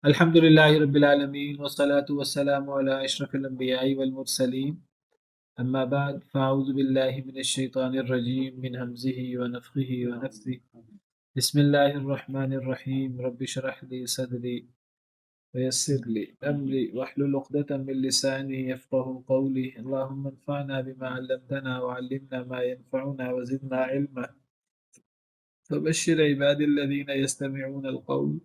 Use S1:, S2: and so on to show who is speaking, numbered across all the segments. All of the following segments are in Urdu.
S1: الحمد للہ رب العالمین والصلاة والسلام علی اشرف الانبیاء والمرسلین اما بعد فاعوذ باللہ من الشیطان الرجیم من حمزه ونفخه ونفثه بسم اللہ الرحمن الرحیم رب اشرح لي صدری ويسر لي امری واحلل عقدة من لسانی يفقهوا قولی اللهم انفعنا بما علمتنا وعلمنا ما ينفعنا وزدنا علما فبشر عباد الذين يستمعون القول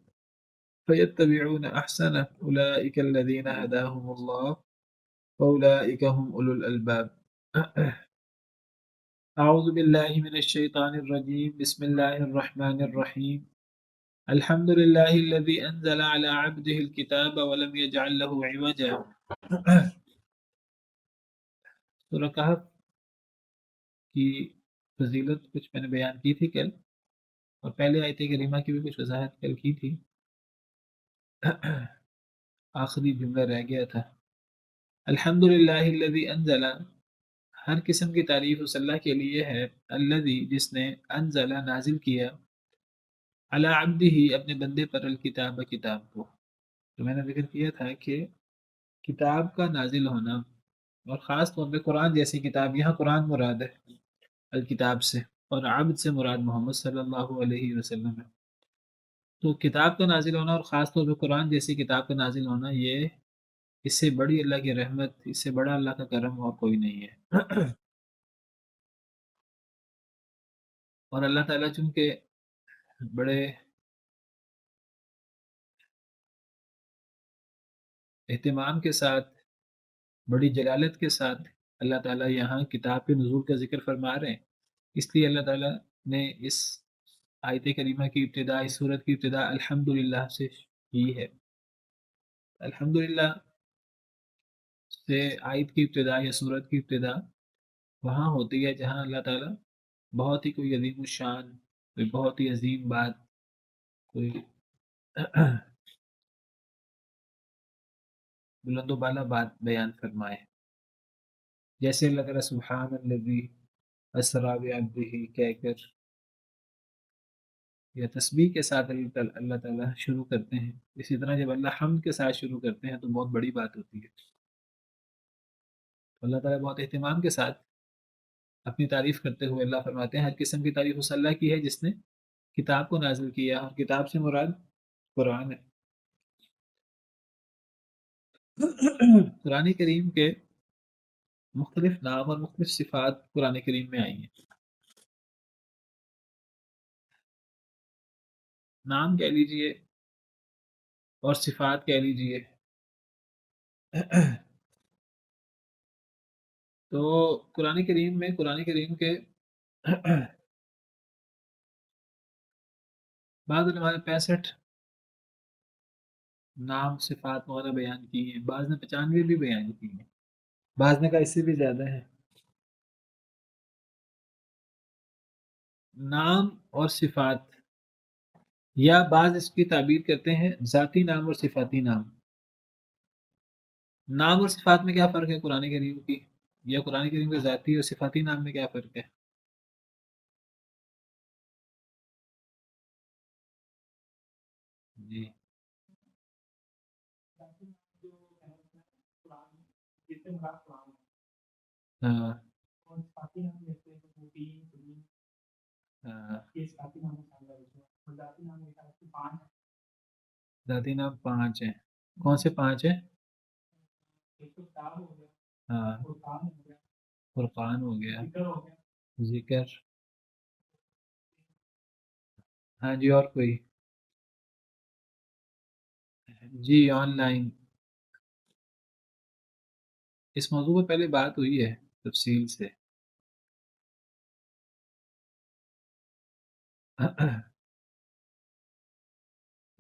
S1: فيتبعون أحسنه أولئك الذين هداهم الله وأولئك هم أولو الألباب أعوذ بالله من الشيطان الرجيم بسم الله الرحمن الرحيم الحمد لله الذي أنزل على عبده الكتاب ولم يجعل له عوجا سورہ کہف کی فضیلت کچھ میں نے بیان کی تھی کل، اور پہلے آیت کریمہ کی بھی کچھ وضاحت کل کی تھی۔ آخری جملہ رہ گیا تھا، الحمدللہ الذی انزل، ہر قسم کی تعریف اس اللہ کے لیے ہے، الذی جس نے انزل نازل کیا، علی عبدہ اپنے بندے پر، الکتاب کتاب کو۔ تو میں نے ذکر کیا تھا کہ کتاب کا نازل ہونا، اور خاص طور پہ قرآن جیسی کتاب، یہاں قرآن مراد ہے الکتاب سے، اور عبد سے مراد محمد صلی اللہ علیہ وسلم ہے۔ تو کتاب کا نازل ہونا اور خاص طور پہ قرآن جیسی کتاب کا نازل ہونا، یہ اس سے بڑی اللہ کی رحمت، اس سے بڑا اللہ کا کرم اور کوئی نہیں ہے۔ اور اللہ تعالیٰ چونکہ بڑے اہتمام کے ساتھ، بڑی جلالت کے ساتھ اللہ تعالیٰ یہاں کتاب کے نزول کا ذکر فرما رہے ہیں، اس لیے اللہ تعالیٰ نے اس آیت کریمہ کی ابتدا، اس سورت کی ابتدا الحمدللہ سے کی ہے۔ الحمدللہ سے آیت کی ابتدا یا سورت کی ابتدا وہاں ہوتی ہے جہاں اللہ تعالیٰ بہت ہی کوئی عظیم الشان، کوئی بہت ہی عظیم بات، کوئی بلند و بالا بات بیان فرمائے، جیسے اللہ تعالیٰ سبحان الذی اسریٰ بعبدہ کہہ کر یا تسبیح کے ساتھ اللہ تعالیٰ شروع کرتے ہیں، اسی طرح جب اللہ حمد کے ساتھ شروع کرتے ہیں تو بہت بڑی بات ہوتی ہے۔ اللہ تعالیٰ بہت اہتمام کے ساتھ اپنی تعریف کرتے ہوئے اللہ فرماتے ہیں، ہر قسم کی تعریف اس اللہ کی ہے جس نے کتاب کو نازل کیا، اور کتاب سے مراد قرآن ہے۔ قرآن کریم کے مختلف نام اور مختلف صفات قرآن کریم میں آئی ہیں۔ نام کہہ لیجئے اور صفات کہہ لیجئے، تو قرآن کریم میں، قرآن کریم کے بعض علماء نے 65 نام صفات وغیرہ بیان کی ہیں، بعض نے 95 بھی بیان کی ہیں، بعض نے کہا اس سے بھی زیادہ ہے۔ نام اور صفات، یا بعض اس کی تعبیر کرتے ہیں ذاتی نام اور صفاتی نام۔ نام اور صفات میں کیا فرق ہے قرآن کریم کی، یا قرآن کریم کے ذاتی اور صفاتی نام میں کیا فرق ہے؟ جی ہاں ہاں، ذاتی نام 5 ہیں۔ کون سے 5 ہیں؟ ہاں، فرقان ہو گیا، ذکر، ہاں جی، اور کوئی؟ جی آن لائن۔ اس موضوع پر پہلے بات ہوئی ہے تفصیل سے۔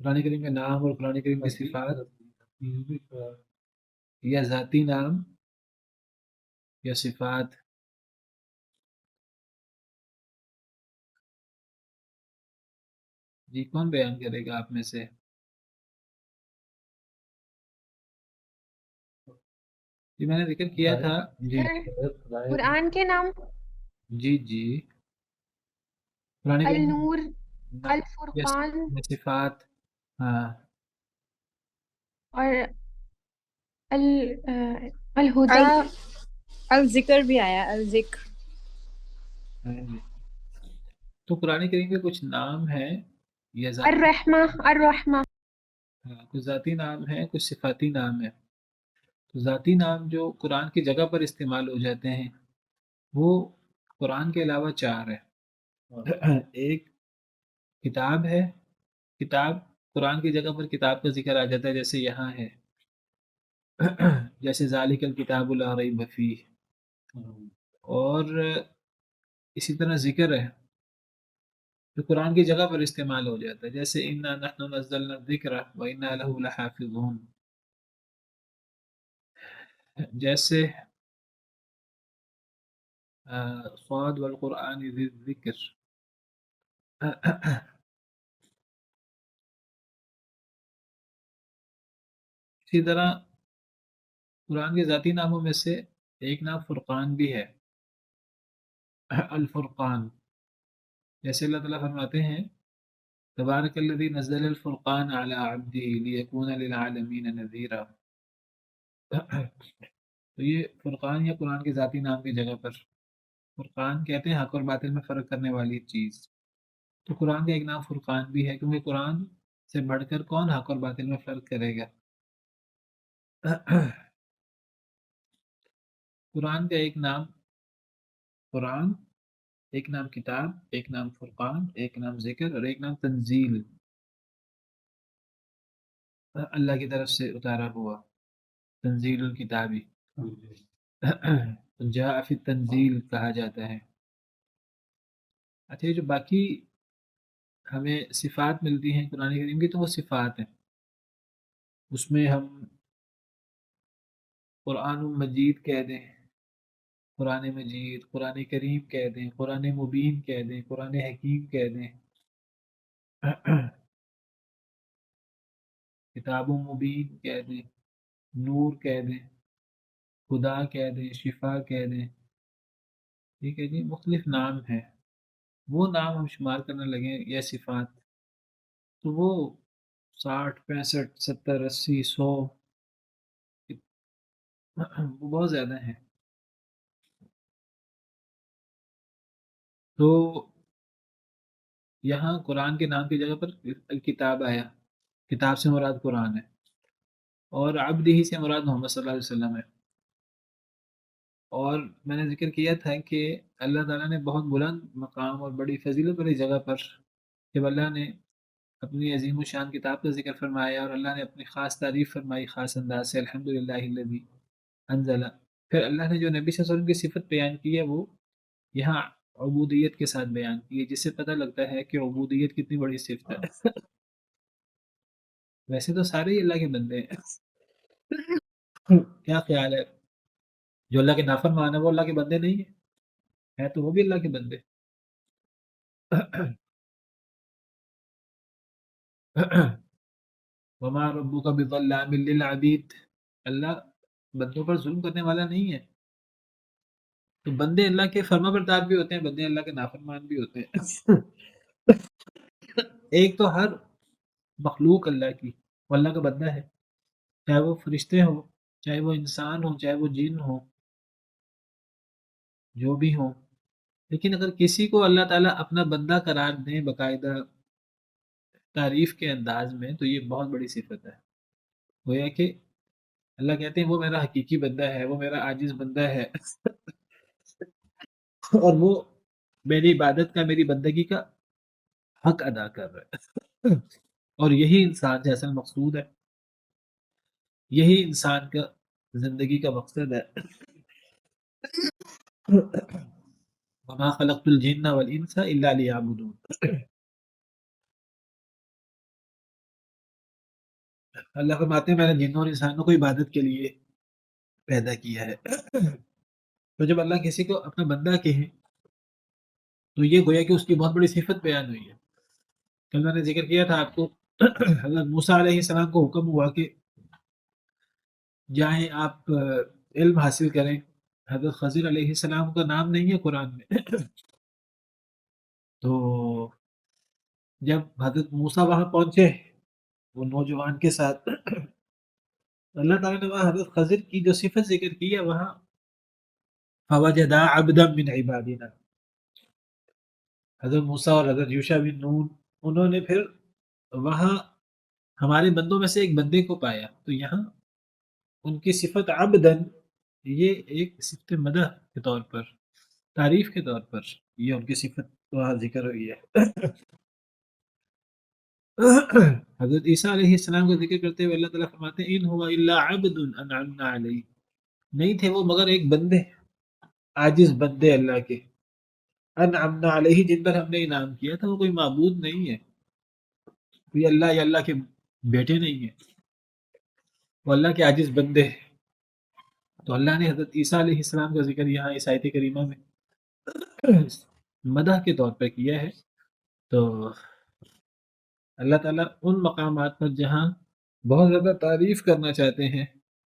S1: قرآن کریم کے نام اور قرآن کریم کی صفات، یا ذاتی نام یا صفات، جی کون بیان کرے گا آپ میں سے؟ جی میں نے ذکر کیا تھا، جی
S2: قرآن کے نام
S1: جی جی، قرآن کریم
S2: النور،
S1: نام یا
S2: الفرقان،
S1: صفات، ہاں
S2: اور الہدا
S3: الذکر بھی آیا، الذکر۔
S1: تو قرآن کریم کے کچھ نام ہیں یا ذاتی
S2: الرحمہ
S1: کچھ ذاتی نام ہیں، کچھ صفاتی نام ہیں۔ تو ذاتی نام جو قرآن کی جگہ پر استعمال ہو جاتے ہیں وہ قرآن کے علاوہ 4 ہیں۔ ایک کتاب ہے، کتاب قرآن کی جگہ پر کتاب کا ذکر آ جاتا ہے، جیسے یہاں ہے، جیسے ذالک الکتاب لا ریب فیہ۔ اور اسی طرح ذکر ہے جو قرآن کی جگہ پر استعمال ہو جاتا ہے، جیسے انا نحن نزلنا الذکر وانا لہ لحافظون، جیسے صاد والقرآن ذی الذکر۔ اسی طرح قرآن کے ذاتی ناموں میں سے ایک نام فرقان بھی ہے، الفرقان۔ جیسے اللہ تعالیٰ فرماتے ہیں تبارک الذی نزل الفرقان علی عبدہ لیکون للعالمین نذیرا۔ تو یہ فرقان یا قرآن کے ذاتی نام کی جگہ پر فرقان کہتے ہیں حق اور باطل میں فرق کرنے والی چیز۔ تو قرآن کا ایک نام فرقان بھی ہے، کیونکہ قرآن سے بڑھ کر کون حق اور باطل میں فرق کرے گا۔ قرآن کا ایک نام قرآن، ایک نام کتاب، ایک نام فرقان، ایک نام ذکر اور ایک نام تنزیل، اللہ کی طرف سے اتارا ہوا، تنزیل الکتابی، جاء فی التنزیل کہا جاتا ہے۔ اچھا، یہ جو باقی ہمیں صفات ملتی ہیں قرآن کریم کی تو وہ صفات ہیں، اس میں ہم قرآن مجید کہہ دیں، قرآن مجید، قرآن کریم کہہ دیں، قرآن مبین کہہ دیں، قرآن حکیم کہہ دیں، کتاب مبین کہہ دیں، نور کہہ دیں، خدا کہہ دیں، شفا کہہ دیں، ٹھیک ہے جی، مختلف نام ہیں۔ وہ نام ہم شمار کرنے لگیں یا صفات تو وہ 60 65 70 80 100 وہ بہت زیادہ ہیں۔ تو یہاں قرآن کے نام کی جگہ پر الکتاب آیا، کتاب سے مراد قرآن ہے، اور عبد ہی سے مراد محمد صلی اللہ علیہ وسلم ہے۔ اور میں نے ذکر کیا تھا کہ اللہ تعالیٰ نے بہت بلند مقام اور بڑی فضیلت والی جگہ پر جب اللہ نے اپنی عظیم و شان کتاب کا ذکر فرمایا اور اللہ نے اپنی خاص تعریف فرمائی خاص انداز سے، الحمدللہ الذی انزل، پھر اللہ نے جو نبی صلی اللہ علیہ وسلم کی صفت بیان کی ہے وہ یہاں عبودیت کے ساتھ بیان کی ہے، جس سے پتہ لگتا ہے کہ عبودیت کتنی بڑی صفت ہے۔ ویسے تو سارے ہی اللہ کے بندے ہیں، کیا خیال ہے جو اللہ کے نافرمان ہے وہ اللہ کے بندے نہیں ہیں؟ ہے تو وہ بھی اللہ کے بندے۔ وما ربک بظلام للعبید، اللہ بندوں پر ظلم کرنے والا نہیں ہے۔ تو بندے اللہ کے فرما بردار بھی ہوتے ہیں، بندے اللہ کے نافرمان بھی ہوتے ہیں۔ ایک تو ہر مخلوق اللہ کی وہ اللہ کا بندہ ہے، چاہے وہ فرشتے ہوں، چاہے وہ انسان ہوں، چاہے وہ جن ہوں، جو بھی ہوں۔ لیکن اگر کسی کو اللہ تعالیٰ اپنا بندہ قرار دیں باقاعدہ تعریف کے انداز میں تو یہ بہت بڑی صفت ہے۔ گویا کہ اللہ کہتے ہیں وہ میرا حقیقی بندہ ہے، وہ میرا عاجز بندہ ہے، اور وہ میری عبادت کا، میری بندگی کا حق ادا کر رہا ہے۔ اور یہی انسان سے اصل مقصود ہے، یہی انسان کا زندگی کا مقصد ہے۔ وما خلقت الجن والانس الا لیعبدون، اللہ فرماتے ہیں میں نے جنوں اور انسانوں کو عبادت کے لیے پیدا کیا ہے۔ تو جب اللہ کسی کو اپنا بندہ کہے تو یہ گویا کہ اس کی بہت بڑی صفت بیان ہوئی ہے۔ کل میں نے ذکر کیا تھا آپ کو، حضرت موسیٰ علیہ السلام کو حکم ہوا کہ جائیں آپ علم حاصل کریں۔ حضرت خضر علیہ السلام کا نام نہیں ہے قرآن میں۔ تو جب حضرت موسیٰ وہاں پہنچے وہ نوجوان کے ساتھ، اللہ تعالیٰ نے وہاں حضرت خضر کی جو صفت ذکر کی ہے وہاں فوجدا عبدا من عبادنا، حضرت موسیٰ اور حضرت یوشع بن نون انہوں نے پھر وہاں ہمارے بندوں میں سے ایک بندے کو پایا، تو یہاں ان کی صفت عبدن یہ ایک صفت مدح کے طور پر، تعریف کے طور پر یہ ان کی صفت وہاں ذکر ہوئی ہے۔ حضرت عیسیٰ علیہ السلام کا ذکر کرتے ہوئے اللہ تعالیٰ فرماتے ہیں ان ہوا الا عبد انعمنا علیہ، نہیں تھے وہ مگر ایک بندے، عاجز بندے اللہ کے، انعمنا علیہ جن پر ہم نے انعام کیا تھا، وہ کوئی معبود نہیں ہے، کوئی اللہ یا اللہ کے بیٹے نہیں ہیں، وہ اللہ کے عاجز بندے ہیں۔ تو اللہ نے حضرت عیسیٰ علیہ السلام کا ذکر یہاں اس آیت کریمہ میں مدح کے طور پر کیا ہے۔ تو اللہ تعالیٰ ان مقامات پر جہاں بہت زیادہ تعریف کرنا چاہتے ہیں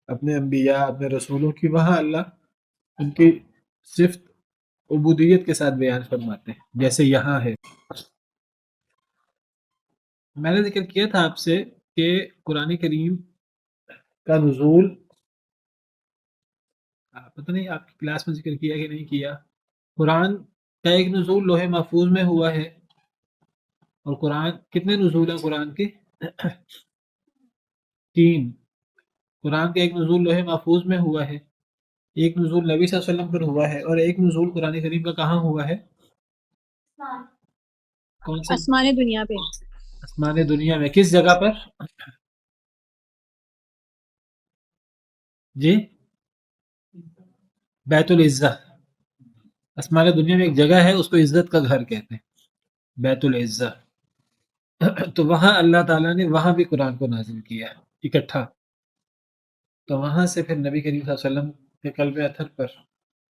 S1: اپنے انبیاء اپنے رسولوں کی، وہاں اللہ ان کی صفت عبودیت کے ساتھ بیان فرماتے ہیں، جیسے یہاں ہے۔ میں نے ذکر کیا تھا آپ سے کہ قرآن کریم کا نزول، پتہ نہیں آپ کی کلاس میں ذکر کیا کہ نہیں کیا، قرآن کا ایک نزول لوح محفوظ میں ہوا ہے، اور قرآن کتنے نزول ہیں قرآن کے؟ 3۔ قرآن کا ایک نزول لوح محفوظ میں ہوا ہے، ایک نزول نبی صلی اللہ علیہ وسلم پر ہوا ہے، اور ایک نزول قرآن کریم کا کہاں ہوا ہے؟ کون سے؟
S3: آسمان دنیا پہ۔
S1: آسمان دنیا میں، کس جگہ پر؟ جی بیت العزہ، آسمان دنیا میں ایک جگہ ہے اس کو عزت کا گھر کہتے ہیں، بیت العزہ۔ تو وہاں اللہ تعالیٰ نے وہاں بھی قرآن کو نازل کیا ہے اکٹھا، تو وہاں سے پھر نبی کریم صلی اللہ علیہ وسلم کے قلب اطہر پر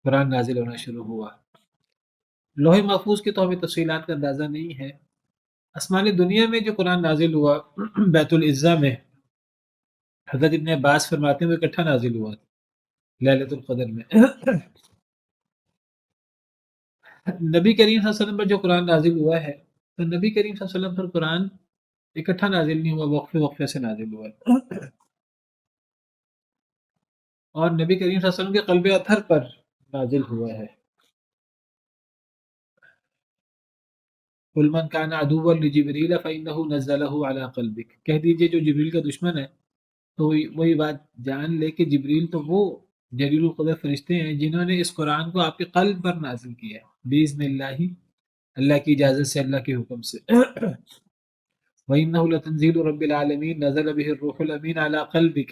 S1: قرآن نازل ہونا شروع ہوا۔ لوح محفوظ کی تو ہمیں تفصیلات کا اندازہ نہیں ہے، آسمان دنیا میں جو قرآن نازل ہوا بیت العزہ میں، حضرت ابن عباس فرماتے ہیں وہ اکٹھا نازل ہوا لیلۃ القدر میں۔ نبی کریم صلی اللہ علیہ وسلم پر جو قرآن نازل ہوا ہے، تو نبی کریم صلی اللہ علیہ وسلم پر قرآن اکٹھا نازل نہیں ہوا، وقفے وقفے سے نازل ہوا ہے، اور نبی کریم صلی اللہ علیہ وسلم کے قلب اطہر پر نازل ہوا ہے۔ قل من کان عدوا لجبریل فإنہ نزلہ علی قلبک، کہہ دیجئے جو جبریل کا دشمن ہے تو وہی بات جان لے کہ جبریل تو وہ جلیل القدر فرشتے ہیں جنہوں نے اس قرآن کو آپ کے قلب پر نازل کیا ہے، بإذن اللہ، اللہ کی اجازت سے، اللہ کے حکم سے۔ وَإِنَّهُ لَتَنزِيلُ رَبِّ الْعَالَمِينَ نَزَلَ بِهِ الرُّوحُ الْأَمِينُ عَلَى قَلْبِكَ،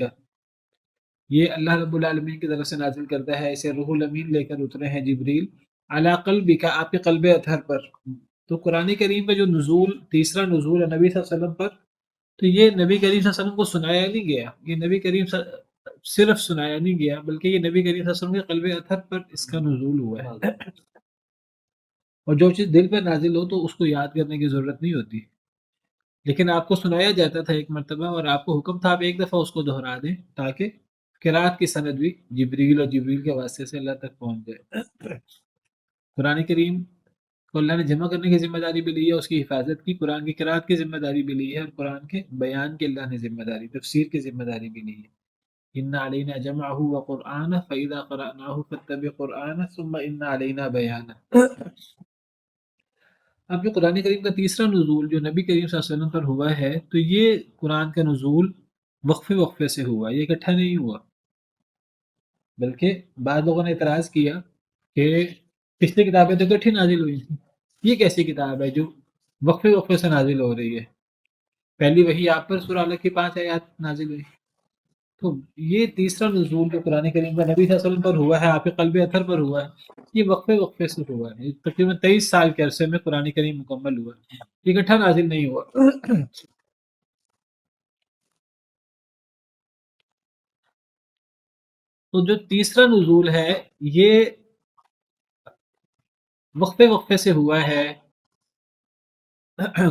S1: یہ اللہ رب العالمین کی طرف سے نازل کرتا ہے، اسے روح الامین لے کر اترے ہیں جبریل، علی قلبک، آپ کے قلب اطہر پر۔ تو قرآن کریم کا جو نزول، تیسرا نزول ہے نبی صلی اللہ علیہ وسلم پر، تو یہ نبی کریم صلی اللہ علیہ وسلم کو سنایا نہیں گیا، یہ نبی کریم صرف سنایا نہیں گیا، بلکہ یہ نبی کریم صلی اللہ علیہ وسلم کے قلب اطہر پر اس کا نزول ہوا ہے۔ اور جو چیز دل پر نازل ہو تو اس کو یاد کرنے کی ضرورت نہیں ہوتی، لیکن آپ کو سنایا جاتا تھا ایک مرتبہ، اور آپ کو حکم تھا آپ ایک دفعہ اس کو دہرا دیں تاکہ قرات کی سند بھی جبریل اور جبریل کے واسطے سے اللہ تک پہنچ جائے۔ قرآن کریم کو اللہ نے جمع کرنے کی ذمہ داری بھی لی ہے، اس کی حفاظت کی، قرآن کی قرات کی ذمہ داری بھی لی ہے، اور قرآن کے بیان کی اللہ نے ذمہ داری، تفسیر کی ذمہ داری بھی لی ہے۔ ان علینا جمعہ وقرآنہ فاذا قرأناہ فاتبع قرآنہ ثم ان علینا بیانہ۔ اب جو قرآن کریم کا تیسرا نزول جو نبی کریم صلی اللہ علیہ وسلم پر ہوا ہے، تو یہ قرآن کا نزول وقفے وقفے سے ہوا، یہ اکٹھا نہیں ہوا، بلکہ بعض لوگوں نے اعتراض کیا کہ پچھلی کتابیں تو اکٹھی نازل ہوئی تھیں، یہ کیسی کتاب ہے جو وقفے وقفے سے نازل ہو رہی ہے؟ پہلی وہی آپ پر سورہ الگ کی 5 آیات نازل ہوئی، تو یہ تیسرا نزول جو قرآن کریم کا نبی صلی اللہ علیہ وسلم پر ہوا ہے، آپ کے قلب اطہر پر ہوا ہے، یہ وقفے وقفے سے ہوا ہے، تقریباً 23 سال کے عرصے میں قرآن کریم مکمل ہوا، یہ اکٹھا نازل نہیں ہوا۔ تو جو تیسرا نزول ہے یہ وقفے وقفے سے ہوا ہے،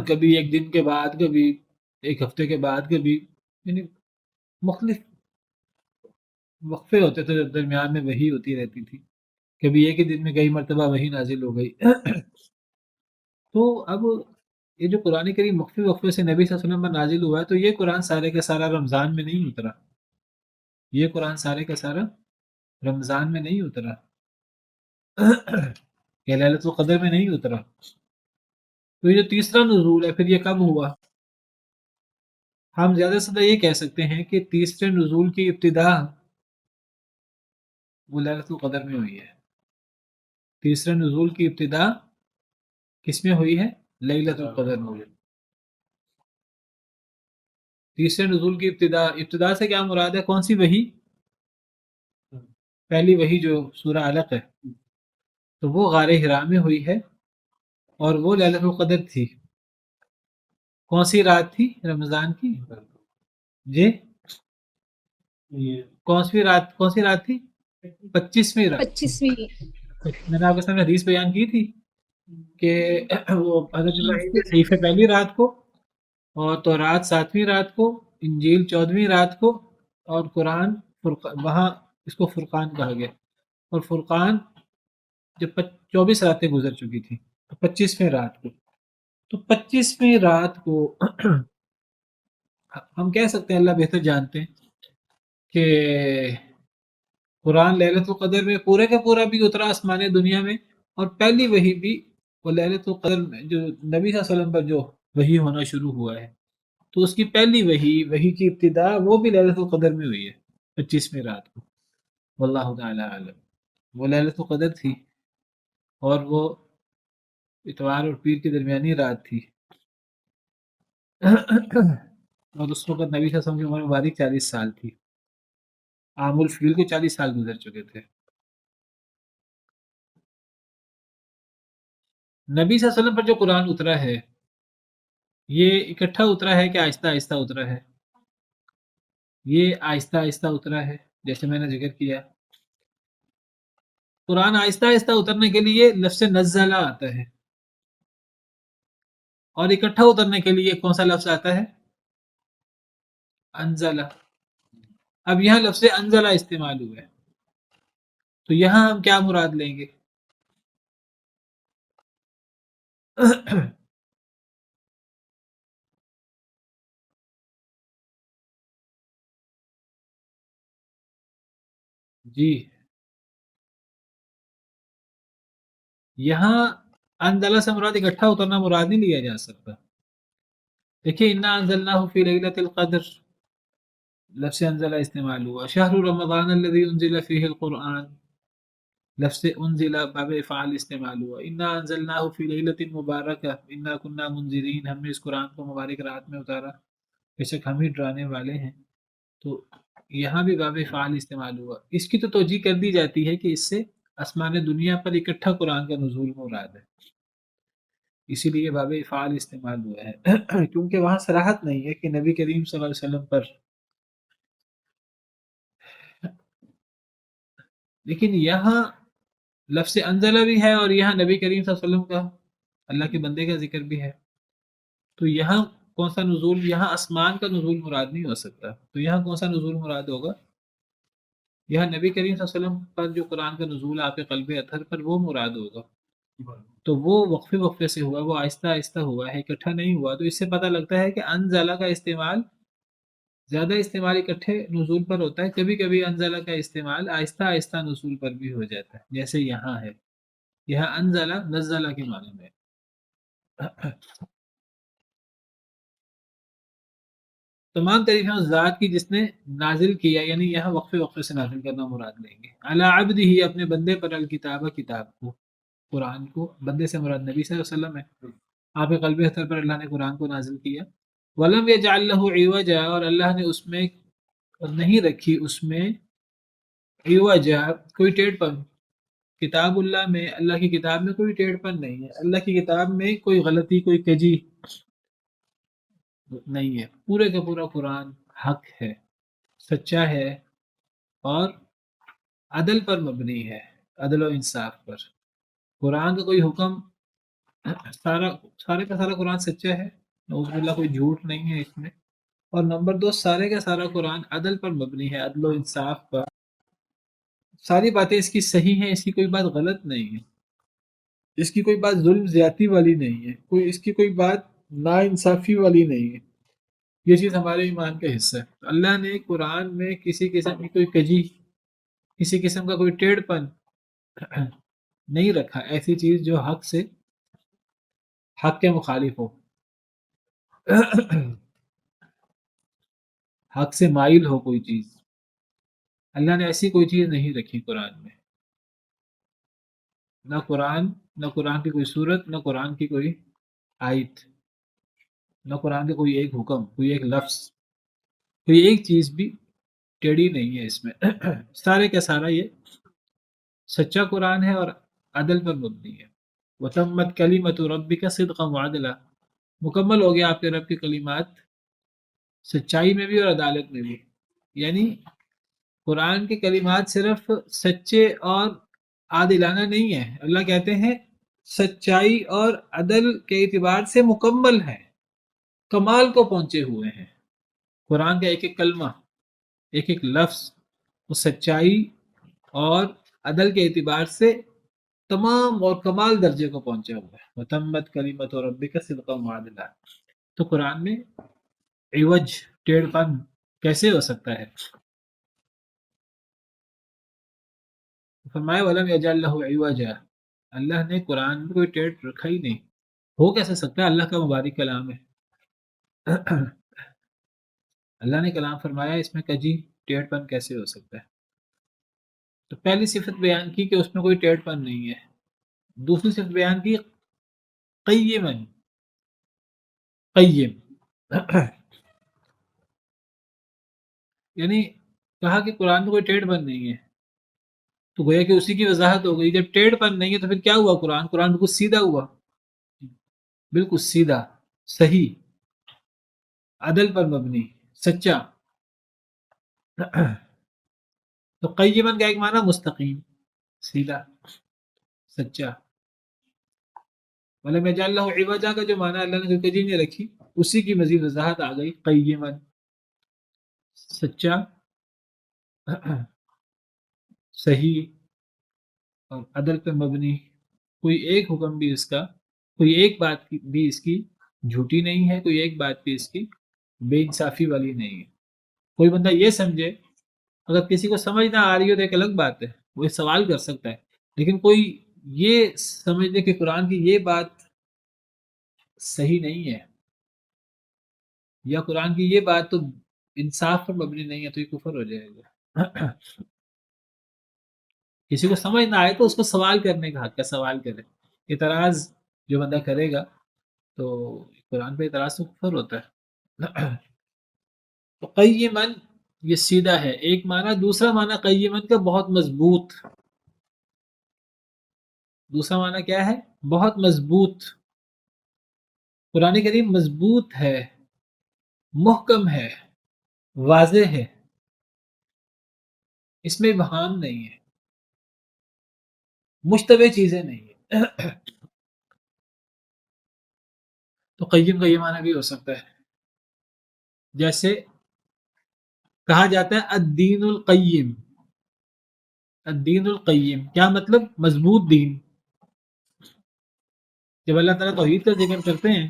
S1: کبھی ایک دن کے بعد، کبھی ایک ہفتے کے بعد، کبھی، یعنی مختلف وقفے ہوتے تھے، درمیان میں وحی ہوتی رہتی تھی، کبھی ایک ہی دن میں کئی مرتبہ وحی نازل ہو گئی۔ تو اب یہ جو قرآن کریم وقفے وقفے سے نبی صلی اللہ علیہ وسلم پر نازل ہوا ہے، تو یہ قرآن سارے کا سارا رمضان میں نہیں اترا، یہ قرآن سارے کا سارا رمضان میں نہیں اترا، یہ ليلۃ القدر میں نہیں اترا۔ تو یہ جو تیسرا نزول ہے پھر یہ کب ہوا؟ ہم زیادہ سے زیادہ یہ کہہ سکتے ہیں کہ تیسرے نزول کی ابتدا وہ ليلۃ القدر میں ہوئی ہے۔ تیسرے نزول کی ابتدا کس میں ہوئی ہے؟ ليلۃ القدر میں ہوئی۔ تیسرے نزول کی ابتدا سے کیا مراد ہے؟ کون سی وحی؟ پہلی وحی جو سورہ علق ہے، تو وہ غار حرا میں ہوئی ہے اور وہ ليلۃ القدر تھی۔ کون سی رات تھی رمضان کی؟ جی کون سی رات تھی؟ 25ویں رات۔
S3: 25ویں۔
S1: میں نے آپ کے سامنے حدیث بیان کی تھی کہ وہ حضرت ابراہیم کے صحیفے پہلی رات کو، اور تورات 7ویں رات کو، انجیل 14ویں رات کو، اور قرآن وہاں اس کو فرقان کہا گیا، اور فرقان جب 24 راتیں گزر چکی تھی تو 25ویں رات کو، تو 25ویں رات کو ہم کہہ سکتے ہیں، اللہ بہتر جانتے ہیں کہ قرآن ليلۃ القدر میں پورے کا پورا بھی اترا آسمان دنیا میں، اور پہلی وحی بھی وہ ليلۃ القدر میں جو نبی صلی اللہ علیہ وسلم پر جو وحی ہونا شروع ہوا ہے، تو اس کی پہلی وحی کی ابتدا وہ بھی ليلۃ القدر میں ہوئی ہے 25ویں رات کو۔ واللہ تعالی عالم، وہ ليلۃ القدر تھی اور وہ اتوار اور پیر کی درمیانی رات تھی، اور اس وقت نبی صلی اللہ علیہ وسلم کی عمر مبارک 40 سال تھی، عام الفیل کو 40 سال گزر چکے تھے۔ نبی صلی اللہ علیہ وسلم پر جو قرآن اترا ہے یہ اکٹھا اترا ہے کہ آہستہ آہستہ اترا ہے؟ یہ آہستہ آہستہ اترا ہے، جیسے میں نے ذکر کیا قرآن آہستہ آہستہ اترنے کے لیے لفظ نزلہ آتا ہے، اور اکٹھا اترنے کے لیے کون سا لفظ آتا ہے؟ انزلہ۔ اب یہاں لفظ انزلہ استعمال ہوا ہے، تو یہاں ہم کیا مراد لیں گے؟ جی یہاں انزلہ سے مراد اکٹھا اترنا مراد نہیں لیا جا سکتا۔ دیکھیے انا انزلناہ فی لیلۃ القدر، لفظ انزلہ استعمال ہوا، شہر رمضان الذی انزل فیہ القرآن، لفظ انزلہ باب افعال استعمال ہوا، انا انزلناہ فی لیلۃ مبارکہ انا کنا منذرین، ہم نے اس قرآن کو مبارک رات میں اتارا، بے شک ہم ہی ڈرانے والے ہیں۔ تو یہاں بھی باب افعال استعمال ہوا۔ اس کی تو توجیہ کر دی جاتی ہے کہ اس سے آسمان دنیا پر اکٹھا قرآن کا نزول مراد ہے، اسی لیے باب افعال استعمال ہوا ہے، کیونکہ وہاں صراحت نہیں ہے کہ نبی کریم صلی اللہ علیہ وسلم پر، لیکن یہاں لفظ انزلہ بھی ہے اور یہاں نبی کریم صلی اللہ علیہ وسلم کا، اللہ کے بندے کا ذکر بھی ہے، تو یہاں کون سا نزول؟ یہاں آسمان کا نزول مراد نہیں ہو سکتا، تو یہاں کون سا نزول مراد ہوگا؟ یہاں نبی کریم صلی اللہ علیہ وسلم پر جو قرآن کا نزول آپ کے قلب اطہر پر وہ مراد ہوگا، تو وہ وقفے وقفے سے ہوا، وہ آہستہ آہستہ ہوا ہے، اکٹھا نہیں ہوا۔ تو اس سے پتہ لگتا ہے کہ انزلہ کا استعمال زیادہ استعمال اکٹھے نزول پر ہوتا ہے، کبھی کبھی انزلہ کا استعمال آہستہ آہستہ نزول پر بھی ہو جاتا ہے، جیسے یہاں ہے، یہاں انزلہ نزلہ کے معنی میں۔ تمام تعریفیں اس ذات کی جس نے نازل کیا، یعنی یہاں وقفے وقفے سے نازل کرنا مراد لیں گے، علی عبدہ ہی، اپنے بندے پر، الکتاب، کتاب کو، قرآن کو، بندے سے مراد نبی صلی اللہ علیہ وسلم ہے، آپ کے قلب اطہر پر اللہ نے قرآن کو نازل کیا، ولم یجعل لہ عوجا، اور اللہ نے اس میں نہیں رکھی اس میں عوجا کوئی ٹیڑھ پن، کتاب اللہ میں، اللہ کی کتاب میں کوئی ٹیڑھ پن نہیں ہے، اللہ کی کتاب میں کوئی غلطی، کوئی کجی نہیں ہے، پورے کا پورا قرآن حق ہے، سچا ہے، اور عدل پر مبنی ہے، عدل و انصاف پر۔ قرآن کا کوئی حکم، سارے کا سارا قرآن سچا ہے، نعوذ باللہ کوئی جھوٹ نہیں ہے اس میں، اور نمبر 2 سارے کا سارا قرآن عدل پر مبنی ہے، عدل و انصاف پر، ساری باتیں اس کی صحیح ہیں، اس کی کوئی بات غلط نہیں ہے، اس کی کوئی بات ظلم زیادتی والی نہیں ہے، اس کی کوئی بات نا انصافی والی نہیں ہے، یہ چیز ہمارے ایمان کا حصہ ہے. تو اللہ نے قرآن میں کسی قسم کی کوئی کجی، کسی قسم کا کوئی ٹیڑھ پن نہیں رکھا، ایسی چیز جو حق کے مخالف ہو، حق سے مائل ہو کوئی چیز. اللہ نے ایسی کوئی چیز نہیں رکھی قرآن میں. نہ قرآن کی کوئی صورت، نہ قرآن کی کوئی آیت، نہ قرآن کا کوئی ایک حکم، کوئی ایک لفظ، کوئی ایک چیز بھی ٹیڑھی نہیں ہے اس میں. سارے کا سارا یہ سچا قرآن ہے اور عدل پر مبنی ہے. وَتَمَّتْ كَلِمَةُ رَبِّكَ صِدْقًا وَعَدْلًا، مکمل ہو گیا آپ کے رب کی کلمات سچائی میں بھی اور عدالت میں بھی. یعنی قرآن کے کلمات صرف سچے اور عادلانہ نہیں ہیں، اللہ کہتے ہیں سچائی اور عدل کے اعتبار سے مکمل ہے، کمال کو پہنچے ہوئے ہیں. قرآن کا ایک ایک کلمہ، ایک ایک لفظ وہ سچائی اور عدل کے اعتبار سے تمام اور کمال درجے کو پہنچا ہوا ہے. وَتَمَّتْ كَلِمَةُ رَبِّكَ صِدْقًا وَعَدْلًا. تو قرآن میں عوج، ٹیڑھ پن کیسے ہو سکتا ہے؟ فرمایا وَلَمْ يَجْعَل لَّهُ عِوَجًا، اللہ نے قرآن میں کوئی ٹیڑھ رکھا ہی نہیں. ہو کیسے سکتا ہے؟ اللہ کا مبارک کلام ہے. اللہ نے کلام فرمایا، اس میں کجی ٹیڑھ پن کیسے ہو سکتا ہے؟ تو پہلی صفت بیان کی کہ اس میں کوئی ٹیڑھ پن نہیں ہے. دوسری صفت بیان کی قیمن، قیم یعنی کہا کہ قرآن میں کوئی ٹیڑھ پن نہیں ہے. تو گویا کہ اسی کی وضاحت ہو گئی. جب ٹیڑھ پن نہیں ہے تو پھر کیا ہوا؟ قرآن بالکل سیدھا ہوا، بالکل سیدھا، صحیح، عدل پر مبنی، سچا. تو قیمن کا ایک معنی مستقیم، سیدھا، سچا. وَلَمْ يَجْعَل لَّهُ عِوَجًا کا جو معنی اللہ نے کوئی کجی نہیں رکھی، اسی کی مزید وضاحت آ گئی. قیمن، سچا، صحیح اور عدل پر مبنی. کوئی ایک حکم بھی اس کا، کوئی ایک بات بھی اس کی جھوٹی نہیں ہے، کوئی ایک بات بھی اس کی بے انصافی والی نہیں ہے. کوئی بندہ یہ سمجھے، اگر کسی کو سمجھ نہ آ رہی ہو تو ایک الگ بات ہے، وہ ایک سوال کر سکتا ہے. لیکن کوئی یہ سمجھ لے کہ قرآن کی یہ بات صحیح نہیں ہے یا قرآن کی یہ بات تو انصاف پر مبنی نہیں ہے، تو یہ کفر ہو جائے گا. کسی کو سمجھ نہ آئے تو اس کو سوال کرنے کا حق ہے، سوال کرے. اعتراض جو بندہ کرے گا تو قرآن پہ اعتراض تو کفر ہوتا ہے. تو قیمن یہ سیدھا ہے ایک معنی. دوسرا معنی قیمن کا بہت مضبوط. دوسرا معنی کیا ہے؟ بہت مضبوط. قرآن کریم مضبوط ہے، محکم ہے، واضح ہے، اس میں ابہام نہیں ہے، مشتبہ چیزیں نہیں ہیں. تو قیم کا یہ معنی بھی ہو سکتا ہے. جیسے کہا جاتا ہے الدین القیم. الدین القیم کیا مطلب؟ مضبوط دین. جب اللہ تعالیٰ توحید کا ذکر کرتے ہیں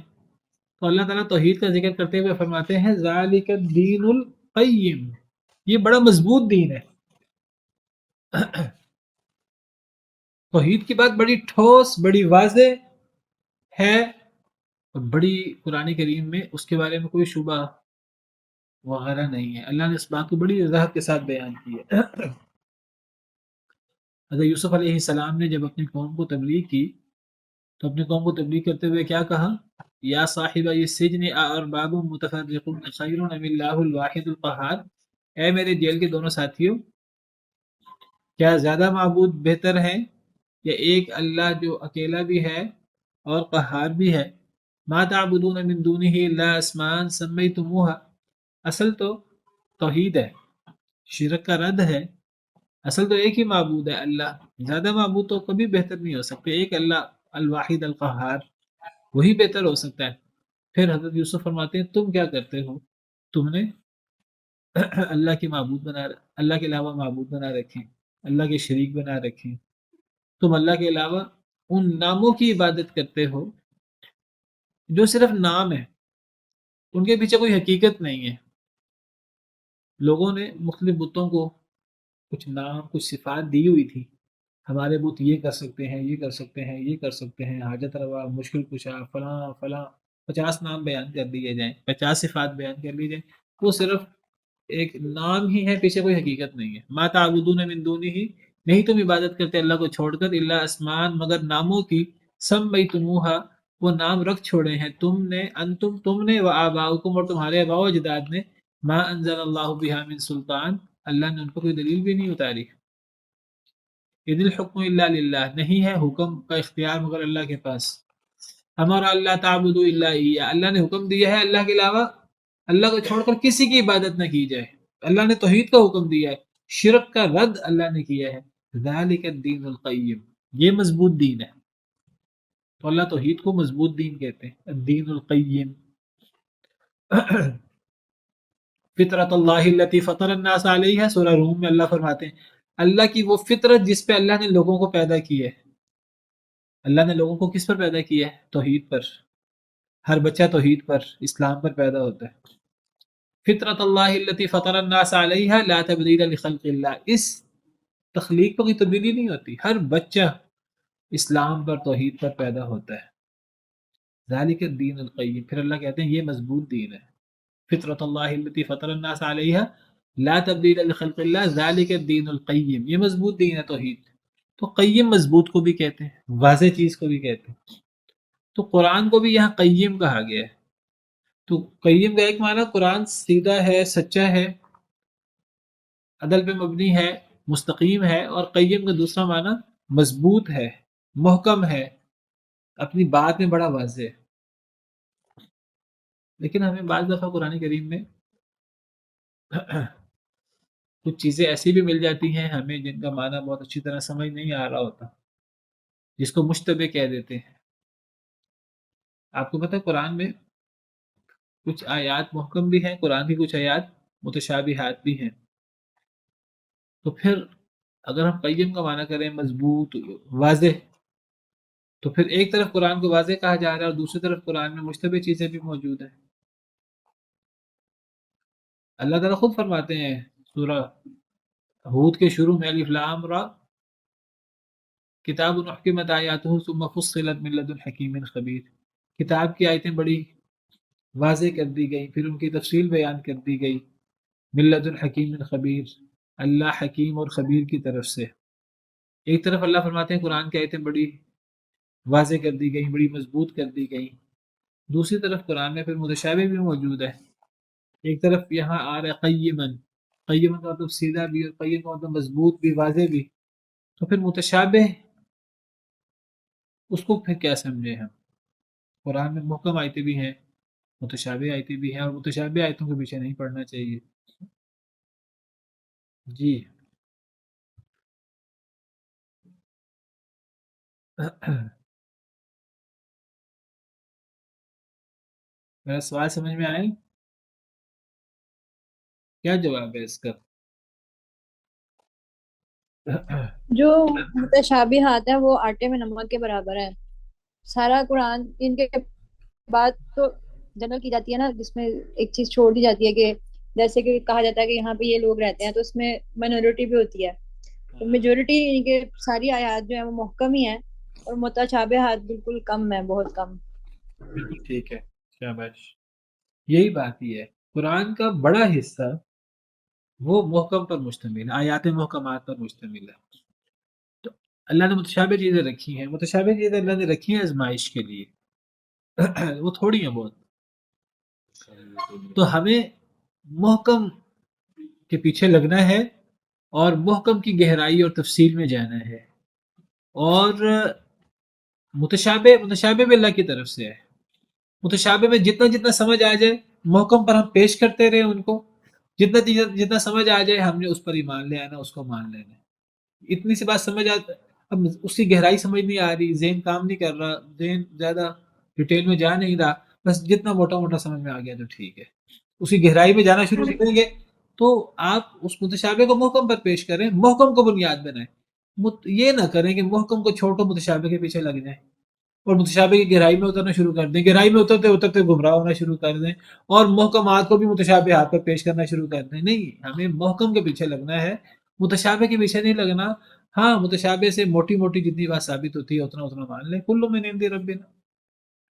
S1: تو اللہ تعالیٰ توحید کا ذکر کرتے ہوئے فرماتے ہیں ذالک الدین القیم، یہ بڑا مضبوط دین ہے. توحید کی بات بڑی ٹھوس، بڑی واضح ہے اور بڑی قرآن کریم میں اس کے بارے میں کوئی شبہ وغیرہ نہیں ہے. اللہ نے اس بات کو بڑی وضاحت کے ساتھ بیان کی ہے. حضرت یوسف علیہ السلام نے جب اپنی قوم کو تبلیغ کی تو اپنی قوم کو تبلیغ کرتے ہوئے کیا کہا؟ یا صاحب السجن ارباب متفرقون خیر ام اللہ الواحد القہار، اے میرے جیل کے دونوں ساتھیوں، کیا زیادہ معبود بہتر ہے یا ایک اللہ جو اکیلا بھی ہے اور قہار بھی ہے؟ ما تعبدون من دونہ الا اسماء سمیتموها، اصل تو توحید ہے، شرک کا رد ہے. اصل تو ایک ہی معبود ہے، اللہ. زیادہ معبود تو کبھی بہتر نہیں ہو سکتے. ایک اللہ الواحد القہار، وہی بہتر ہو سکتا ہے. پھر حضرت یوسف فرماتے ہیں تم کیا کرتے ہو؟ تم نے اللہ کے معبود اللہ کے علاوہ معبود بنا رکھے، اللہ کے شریک بنا رکھے. تم اللہ کے علاوہ ان ناموں کی عبادت کرتے ہو جو صرف نام ہے، ان کے پیچھے کوئی حقیقت نہیں ہے. لوگوں نے مختلف بتوں کو کچھ نام کچھ صفات دی ہوئی تھی. ہمارے بت یہ کر سکتے ہیں، یہ کر سکتے ہیں، یہ کر سکتے ہیں، حاجت روا، مشکل کشا، فلاں فلاں، 50 نام بیان کر دیے جائیں، 50 صفات بیان کر لی جائیں. وہ صرف ایک نام ہی ہے، پیچھے کوئی حقیقت نہیں ہے. ما تعبدون من دونہ، نہیں تم عبادت کرتے اللہ کو چھوڑ کر، الا اسمان، مگر ناموں کی، سمیتموہا، وہ نام رکھ چھوڑے ہیں تم نے، انتم تم نے، و آباؤکم، اور تمہارے آباء و اجداد نے، ما انزل اللہ بہا من سلطان، اللہ نے ان پر کوئی دلیل بھی نہیں اتاری. اذ الحکم الا للہ، نہیں ہے حکم کا اختیار مگر اللہ کے پاس. ہمارا اللہ تعبدوا الا ایہ، اللہ نے حکم دیا ہے اللہ کے علاوہ اللہ کو چھوڑ کر کسی کی عبادت نہ کی جائے. اللہ نے توحید کا حکم دیا ہے، شرک کا رد اللہ نے کیا ہے. ذالک الدین القیم، یہ مضبوط دین ہے. تو اللہ توحید کو مضبوط دین کہتے ہیں، الدین القیم. فطرت اللہ التی فطر الناس علیہ، سورہ روم میں اللہ فرماتے ہیں اللہ کی وہ فطرت جس پہ اللہ نے لوگوں کو پیدا کی ہے. اللہ نے لوگوں کو کس پر پیدا کیا ہے؟ توحید پر. ہر بچہ توحید پر، اسلام پر پیدا ہوتا ہے. فطرت اللہ التی فطر الناس علیہ لا تبدیل لخلق اللہ، اس تخلیق پر کوئی تبدیلی نہیں ہوتی، ہر بچہ اسلام پر توحید پر پیدا ہوتا ہے. ذالک الدین القیم، پھر اللہ کہتے ہیں یہ مضبوط دین ہے. فطرت اللہ التی فطر الناس علیہ لا تبدیل لخلق اللہ ذالک الدین القیم، یہ مضبوط دین ہے توحید. تو قیم مضبوط کو بھی کہتے ہیں، واضح چیز کو بھی کہتے ہیں. تو قرآن کو بھی یہاں قیم کہا گیا ہے. تو قیم کا ایک معنی قرآن سیدھا ہے، سچا ہے، عدل پہ مبنی ہے، مستقیم ہے. اور قیم کا دوسرا معنی مضبوط ہے، محکم ہے، اپنی بات میں بڑا واضح ہے. لیکن ہمیں بعض دفعہ قرآن کریم میں کچھ چیزیں ایسی بھی مل جاتی ہیں ہمیں جن کا معنی بہت اچھی طرح سمجھ نہیں آ رہا ہوتا، جس کو مشتبہ کہہ دیتے ہیں. آپ کو پتہ ہے قرآن میں کچھ آیات محکم بھی ہیں، قرآن کی کچھ آیات متشابہات بھی ہیں. تو پھر اگر ہم قیم کا معنی کریں مضبوط واضح، تو پھر ایک طرف قرآن کو واضح کہا جا رہا ہے اور دوسری طرف قرآن میں مشتبہ چیزیں بھی موجود ہیں. اللہ تعالیٰ خود فرماتے ہیں سورہ ہود کے شروع میں الف لام را کتاب احکمت آیاتہ ثم فصلت من لدن حکیم خبیر، کتاب کی آیتیں بڑی واضح کر دی گئی، پھر ان کی تفصیل بیان کر دی گئی. من لدن حکیم خبیر، اللہ حکیم اور خبیر کی طرف سے. ایک طرف اللہ فرماتے ہیں قرآن کی آیتیں بڑی واضح کر دی گئی، بڑی مضبوط کر دی گئی. دوسری طرف قرآن میں پھر متشابہ بھی موجود ہے. ایک طرف یہاں آ رہا ہے قیمن، قیمن کا مطلب سیدھا بھی اور قیم کا مطلب مضبوط بھی، واضح بھی. تو پھر متشابہ اس کو پھر کیا سمجھے ہم؟ قرآن میں محکم آیتیں بھی ہیں، متشابہ آیتیں بھی ہیں، اور متشابہ آیتوں کے پیچھے نہیں پڑنا چاہیے. جی میرا سوال سمجھ میں آئے؟ کیا جواب ہے اس کا؟
S3: جو متشابہات ہے وہ آٹے میں نمک کے برابر ہے. سارا قرآن ان کے بعد تو جنرل کی جاتی ہے نا، جس میں ایک چیز چھوڑ دی جاتی ہے کہ جیسے کہ کہا جاتا ہے کہ یہاں پہ یہ لوگ رہتے ہیں، تو اس میں مائنورٹی بھی ہوتی ہے. تو میجورٹی ان کے ساری آیات جو ہیں وہ محکم ہی ہیں، اور متشابہات بالکل کم ہے، بہت کم.
S1: بالکل ٹھیک ہے، شاباش. یہی بات ہی ہے، قرآن کا بڑا حصہ وہ محکم پر مشتمل ہے، آیات محکمات پر مشتمل ہے. تو اللہ نے متشابہ چیزیں رکھی ہیں، متشابہ چیزیں اللہ نے رکھی ہیں آزمائش کے لیے. وہ تھوڑی ہیں بہت. تو ہمیں محکم کے پیچھے لگنا ہے اور محکم کی گہرائی اور تفصیل میں جانا ہے. اور متشابہ بھی اللہ کی طرف سے ہے. متشابہ میں جتنا جتنا سمجھ آ جائے محکم پر ہم پیش کرتے رہے ان کو، جتنا سمجھ آ جائے ہم نے اس پر ایمان لے آنا، اس کو مان لینا. اتنی سی بات سمجھ آتا، اب اس کی گہرائی سمجھ نہیں آ رہی، ذہن کام نہیں کر رہا، ذہن زیادہ ڈیٹیل میں جا نہیں رہا، بس جتنا موٹا موٹا سمجھ میں آ گیا تو ٹھیک ہے. اس کی گہرائی میں جانا شروع کریں گے تو آپ اس متشابہ کو محکم پر پیش کریں، محکم کو بنیاد بنائیں. یہ نہ کریں کہ محکم کو چھوڑ کر متشابہ کے پیچھے لگ جائیں. اور متشابہ کی گہرائی میں اترنا شروع کر دیں، گہرائی میں اترتے اترتے گمراہ ہونا شروع کر دیں، اور محکمات کو بھی متشابہات پر پیش کرنا شروع کر دیں۔ نہیں، ہمیں محکم کے پیچھے لگنا ہے، متشابہ کے پیچھے نہیں لگنا۔ ہاں، متشابہ سے موٹی موٹی جتنی بات ثابت ہوتی ہے اتنا اتنا مان لیں، کل من عند ربنا،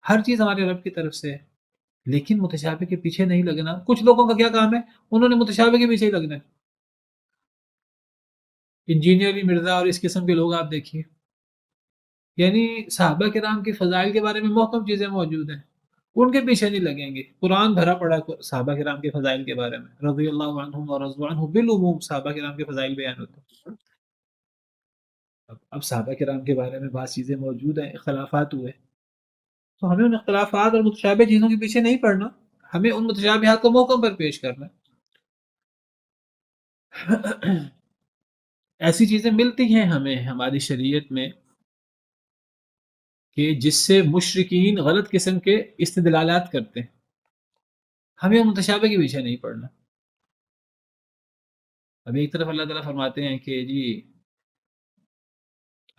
S1: ہر چیز ہمارے رب کی طرف سے ہے، لیکن متشابہ کے پیچھے نہیں لگنا۔ کچھ لوگوں کا کیا کام ہے، انہوں نے متشابہ کے پیچھے ہی لگنا ہے۔ انجینئر علی مرزا اور اس قسم کے لوگ آپ دیکھیے، یعنی صحابہ کرام کے فضائل کے بارے میں محکم چیزیں موجود ہیں، ان کے پیچھے نہیں لگیں گے۔ قرآن بھرا پڑا صحابہ کرام کے فضائل کے بارے میں، رضی اللہ عنہم ورضوا عنہ، بالعموم صحابہ کرام کے فضائل بیان ہوتے ہیں۔ اب صحابہ کرام کے بارے میں بعض چیزیں موجود ہیں، اختلافات ہوئے، تو ہمیں ان اختلافات اور متشابہ چیزوں کے پیچھے نہیں پڑنا، ہمیں ان متشابہات کو محکم پر پیش کرنا ہے۔ ایسی چیزیں ملتی ہیں ہمیں ہماری شریعت میں کہ جس سے مشرکین غلط قسم کے استدلالات کرتے ہیں، ہمیں ان متشابہ کے پیچھے نہیں پڑنا۔ اب ایک طرف اللہ تعالیٰ فرماتے ہیں کہ جی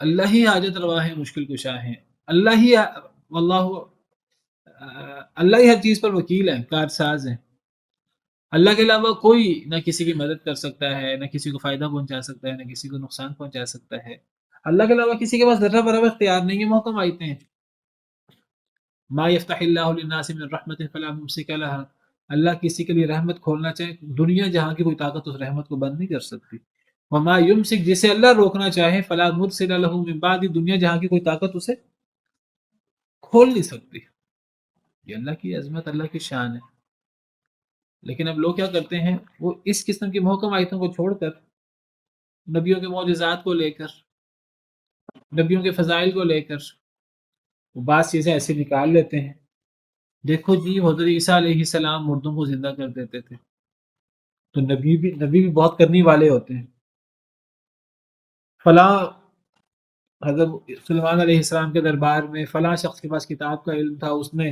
S1: اللہ ہی حاجت روا ہے، مشکل کشا ہے، اللہ ہی واللہ اللہ ہی ہر چیز پر وکیل ہے، کارساز ہے، اللہ کے علاوہ کوئی نہ کسی کی مدد کر سکتا ہے، نہ کسی کو فائدہ پہنچا سکتا ہے، نہ کسی کو نقصان پہنچا سکتا ہے، اللہ کے علاوہ کسی کے پاس ذرہ برابر اختیار نہیں ہے۔ محکم آیتیں ہیں، ما یفتح اللہ للناس من رحمت فلا ممسک لها، اللہ کسی کے لیے رحمت کھولنا چاہے، دنیا جہاں کی کوئی طاقت اس رحمت کو بند نہیں کر سکتی۔ وما یمسک، جسے اللہ روکنا چاہے، فلا مرسل له من بعد، دنیا جہاں کی کوئی طاقت اسے کھول نہیں سکتی۔ یہ اللہ کی عظمت، اللہ کی شان ہے۔ لیکن اب لوگ کیا کرتے ہیں، وہ اس قسم کی محکم آیتوں کو چھوڑ کر نبیوں کے معجزات کو لے کر، نبیوں کے فضائل کو لے کر وہ بعض چیزیں ایسے نکال لیتے ہیں۔ دیکھو جی، حضرت عیسیٰ علیہ السلام مردوں کو زندہ کر دیتے تھے، تو نبی بھی بہت کرنے والے ہوتے ہیں۔ فلاں حضرت سلیمان علیہ السلام کے دربار میں فلاں شخص کے پاس کتاب کا علم تھا، اس نے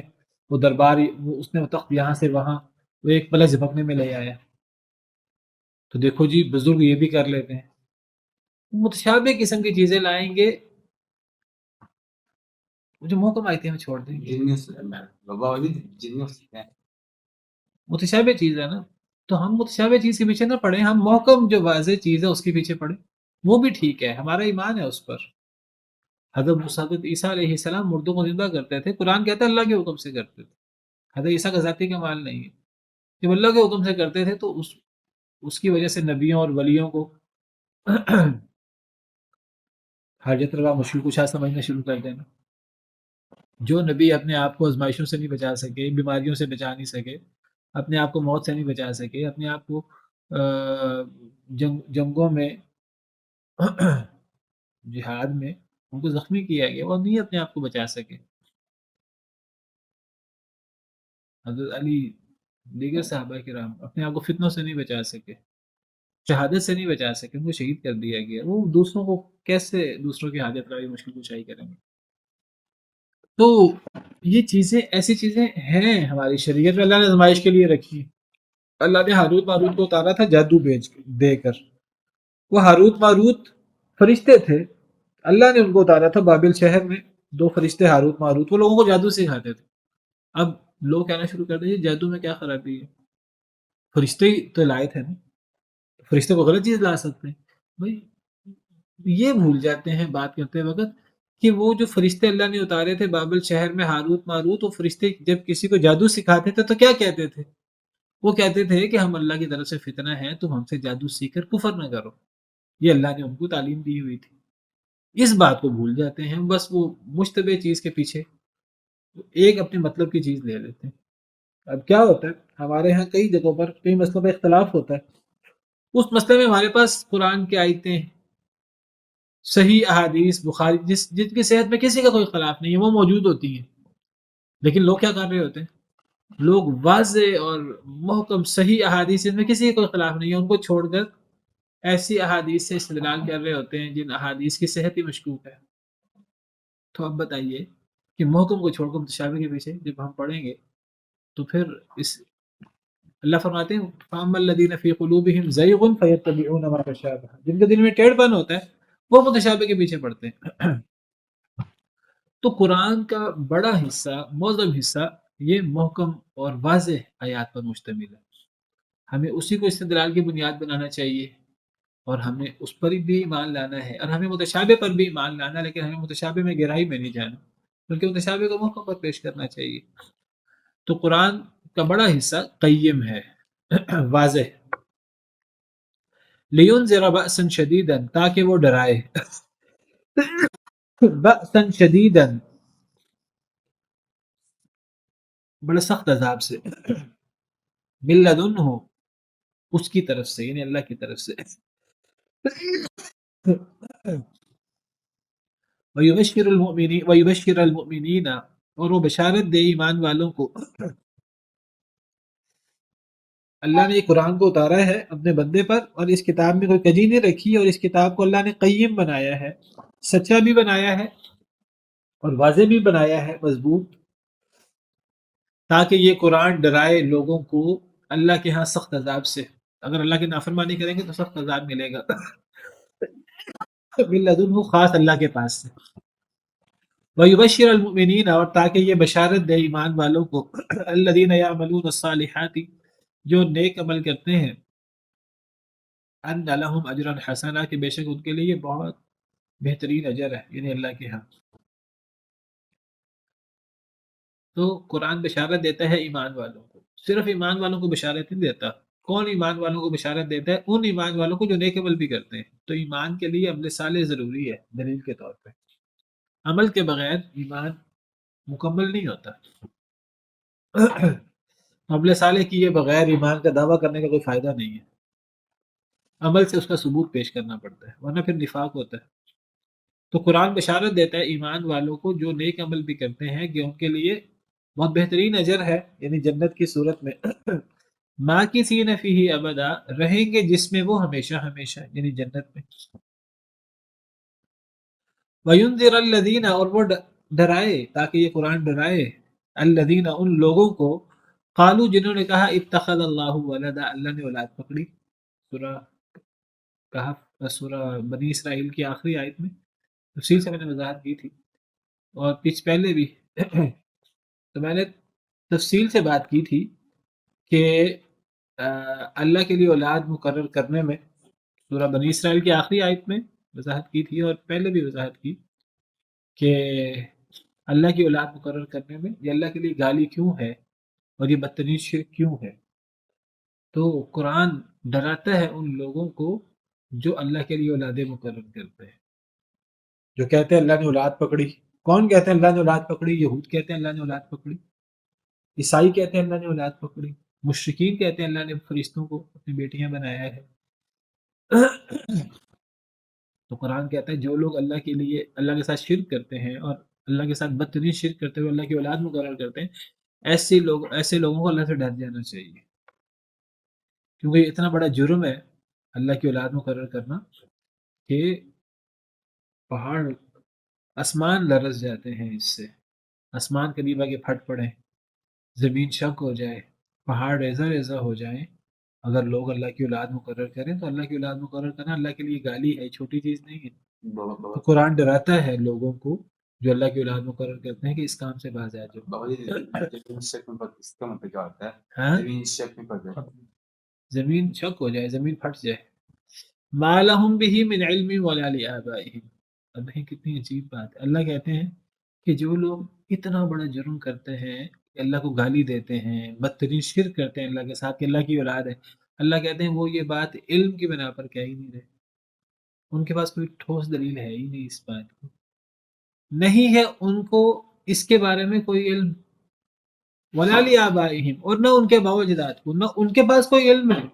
S1: وہ دربار، اس نے وہ تخت یہاں سے وہاں وہ ایک پلک جھپکنے میں لے آیا۔ تو دیکھو جی، بزرگ یہ بھی کر لیتے ہیں۔ متشابہ قسم کی چیزیں لائیں گے، جو محکم آیتیں میں چھوڑ دیں گے۔ متشابہ چیز ہے نا، تو ہم متشابہ چیز کے پیچھے نہ پڑیں، ہم محکم جو واضح چیز ہے اس کے پیچھے پڑیں، وہ بھی ٹھیک ہے، ہمارا ایمان ہے اس پر۔ حضرت عیسیٰ علیہ السلام مردوں کو زندہ کرتے تھے، قرآن کہتا ہے اللہ کے حکم سے کرتے تھے، حضرت عیسیٰ کا ذاتی کمال نہیں ہے، جب اللہ کے حکم سے کرتے تھے تو اس کی وجہ سے نبیوں اور ولیوں کو حاجت روا، مشکل کشا سمجھنا شروع کر دینا۔ جو نبی اپنے آپ کو آزمائشوں سے نہیں بچا سکے، بیماریوں سے بچا نہیں سکے، اپنے آپ کو موت سے نہیں بچا سکے، اپنے آپ کو جنگوں میں جہاد میں ان کو زخمی کیا گیا، وہ نہیں اپنے آپ کو بچا سکے۔ حضرت علی، دیگر صحابہ کرام اپنے آپ کو فتنوں سے نہیں بچا سکے، شہادت سے نہیں بچا سکے، ان کو شہید کر دیا گیا۔ وہ دوسروں کو کیسے دوسروں کی حاجت روائی مشکل کشائی کریں گے؟ تو یہ چیزیں ایسی چیزیں ہیں ہماری شریعت میں، اللہ نے آزمائش کے لیے رکھی۔ اللہ نے ہاروت ماروت کو اتارا تھا جادو دے کر۔ وہ ہاروت ماروت فرشتے تھے، اللہ نے ان کو اتارا تھا بابل شہر میں، دو فرشتے ہاروت ماروت، وہ لوگوں کو جادو سکھاتے تھے۔ اب لوگ کہنا شروع کر دیں جادو میں کیا خرابی ہے، فرشتے تو لائے تھے نا، فرشتے کو غلط چیز لا سکتے ہیں بھائی؟ یہ بھول جاتے ہیں بات کرتے وقت کہ وہ جو فرشتے اللہ نے اتارے تھے بابل شہر میں ہاروت ماروت، وہ فرشتے جب کسی کو جادو سکھاتے تھے تو کیا کہتے تھے؟ وہ کہتے تھے کہ ہم اللہ کی طرف سے فتنہ ہیں، تم ہم سے جادو سیکھ کر کفر نہ کرو۔ یہ اللہ نے ان کو تعلیم دی ہوئی تھی۔ اس بات کو بھول جاتے ہیں، بس وہ مشتبہ چیز کے پیچھے ایک اپنے مطلب کی چیز لے لیتے ہیں۔ اب کیا ہوتا ہے، ہمارے ہاں کئی جگہوں پر کئی مسئلوں پر اختلاف ہوتا ہے، اس مسئلے میں ہمارے پاس قرآن کی آیتیں، صحیح احادیث بخاری جن کی صحت میں کسی کا کوئی اختلاف نہیں ہے، وہ موجود ہوتی ہیں، لیکن لوگ کیا کر رہے ہوتے ہیں، لوگ واضح اور محکم صحیح احادیث جن میں کسی کا کوئی اختلاف نہیں ہے ان کو چھوڑ کر ایسی احادیث سے استدلال کر رہے ہوتے ہیں جن احادیث کی صحت ہی مشکوک ہے۔ تو اب بتائیے کہ محکم کو چھوڑ کر متشابہ کے پیچھے جب ہم پڑھیں گے تو پھر اللہ فرماتے ہیں فَأَمَّا الَّذِينَ فِي قُلُوبِهِمْ زَيْغٌ فَيَتَّبِعُونَ مَا تَشَابَهَ، جن کے دل میں ٹیڑھ پن ہوتا ہے وہ متشابہ کے پیچھے پڑتے ہیں۔ تو قرآن کا بڑا حصہ، معظم حصہ، یہ محکم اور واضح آیات پر مشتمل ہے. ہمیں اسی کو استدلال کی بنیاد بنانا چاہیے اور ہمیں اس پر بھی ایمان لانا ہے، اور ہمیں متشابہ پر بھی ایمان لانا ہے، لیکن ہمیں متشابہ میں گہرائی میں نہیں جانا بلکہ متشابہ کو محکم پر پیش کرنا چاہیے. تو قرآن کا بڑا حصہ قیم ہے، واضح. لِيُنذِرَ بَأْسًا شَدِيدًا، تاکہ وہ ڈرائے، بَأْسًا شَدِيدًا، بڑا سخت عذاب سے، مِن لَدُنْهُ، اس کی طرف سے، یعنی اللہ کی طرف سے. وَيُبَشِّرَ الْمُؤْمِنِينَ، اور وہ بشارت دے ایمان والوں کو. اللہ نے یہ قرآن کو اتارا ہے اپنے بندے پر، اور اس کتاب میں کوئی کجی نہیں رکھی، اور اس کتاب کو اللہ نے قیم بنایا ہے، سچا بھی بنایا ہے اور واضح بھی بنایا ہے، مضبوط، تاکہ یہ قرآن ڈرائے لوگوں کو اللہ کے ہاں سخت عذاب سے. اگر اللہ کی نافرمانی کریں گے تو سخت عذاب ملے گا، مِن لَدُنْهُ، خاص اللہ کے پاس سے. وَيُبَشِّرَ الْمُؤْمِنِينَ، اور تاکہ یہ بشارت دے ایمان والوں کو، الَّذِينَ يَعْمَلُونَ الصَّالِحَاتِ، جو نیک عمل کرتے ہیں، ان لہم اجرا حسنا، کہ بے شک ان کے لیے بہت بہترین اجر ہے، یعنی اللہ کے ہاں. تو قرآن بشارت دیتا ہے ایمان والوں کو، صرف ایمان والوں کو بشارت نہیں دیتا. کون ایمان والوں کو بشارت دیتا ہے؟ ان ایمان والوں کو جو نیک عمل بھی کرتے ہیں. تو ایمان کے لیے عمل صالح ضروری ہے دلیل کے طور پہ. عمل کے بغیر ایمان مکمل نہیں ہوتا. عمل صالح کیے بغیر ایمان کا دعویٰ کرنے کا کوئی فائدہ نہیں ہے. عمل سے اس کا ثبوت پیش کرنا پڑتا ہے، ورنہ پھر نفاق ہوتا ہے. تو قرآن بشارت دیتا ہے ایمان والوں کو جو نیک عمل بھی کرتے ہیں کہ ان کے لیے بہت بہترین اجر ہے، یعنی جنت کی صورت میں. ماکثین فیہ ابدا، رہیں گے جس میں وہ ہمیشہ ہمیشہ، یعنی جنت میں. وَيُنذِرَ الَّذِينَ، اور وہ ڈرائے، تاکہ یہ قرآن ڈرائے، الذین، ان لوگوں کو، قالوا، جنہوں نے کہا، اتخذ اللہ ولدا، اللہ نے اولاد پکڑی. سورہ کہف، سورہ بنی اسرائیل کی آخری آیت میں تفصیل سے میں نے وضاحت کی تھی، اور پہلے بھی. تو میں نے تفصیل سے بات کی تھی کہ اللہ کے لیے اولاد مقرر کرنے میں سورہ بنی اسرائیل کی آخری آیت میں وضاحت کی تھی، اور پہلے بھی وضاحت کی کہ اللہ کی اولاد مقرر کرنے میں یہ اللہ کے لیے گالی کیوں ہے اور یہ بدترین شرک کیوں ہے. تو قرآن ڈراتا ہے ان لوگوں کو جو اللہ کے لیے اولادیں مقرر کرتے ہیں، جو کہتے ہیں اللہ نے اولاد پکڑی. کون کہتے ہیں اللہ نے اولاد پکڑی؟ یہود کہتے ہیں اللہ نے اولاد پکڑی، عیسائی کہتے ہیں اللہ نے اولاد پکڑی، مشرکین کہتے ہیں اللہ نے فرشتوں کو اپنی بیٹیاں بنایا ہے. تو قرآن کہتا ہے جو لوگ اللہ کے لیے، اللہ کے ساتھ شرک کرتے ہیں اور اللہ کے ساتھ بدترین شرک کرتے ہوئے اللہ کی اولاد مقرر کرتے ہیں، ایسے لوگوں کو اللہ سے ڈر جانا چاہیے، کیونکہ یہ اتنا بڑا جرم ہے اللہ کی اولاد مقرر کرنا کہ پہاڑ، آسمان لرز جاتے ہیں اس سے. آسمان قریب آ کے پھٹ پڑیں، زمین شک ہو جائے، پہاڑ ریزہ ریزہ ہو جائیں اگر لوگ اللہ کی اولاد مقرر کریں. تو اللہ کی اولاد مقرر کرنا اللہ کے لیے گالی ہے، چھوٹی چیز نہیں ہے. تو قرآن ڈراتا ہے لوگوں کو جو اللہ کی اولاد مقرر کرتے ہیں کہ اس کام سے باز آ جاؤ. زمین شک ہو جائے، زمین پھٹ جائے. ما لہم بہ من علم ولا لآبائہم. اب دیکھیں کتنی عجیب بات ہے. اللہ کہتے ہیں کہ جو لوگ اتنا بڑا جرم کرتے ہیں کہ اللہ کو گالی دیتے ہیں، بدترین شرک کرتے ہیں اللہ کے ساتھ کہ اللہ کی اولاد ہے، اللہ کہتے ہیں وہ یہ بات علم کی بنا پر کہہ ہی نہیں رہے. ان کے پاس کوئی ٹھوس دلیل ہے ہی نہیں، اس بات کو نہیں ہے ان کو اس کے بارے میں کوئی علم. ولا لآبائہم، اور نہ ان کے باء و اجداد کو، نہ ان کے پاس کوئی علم ہے،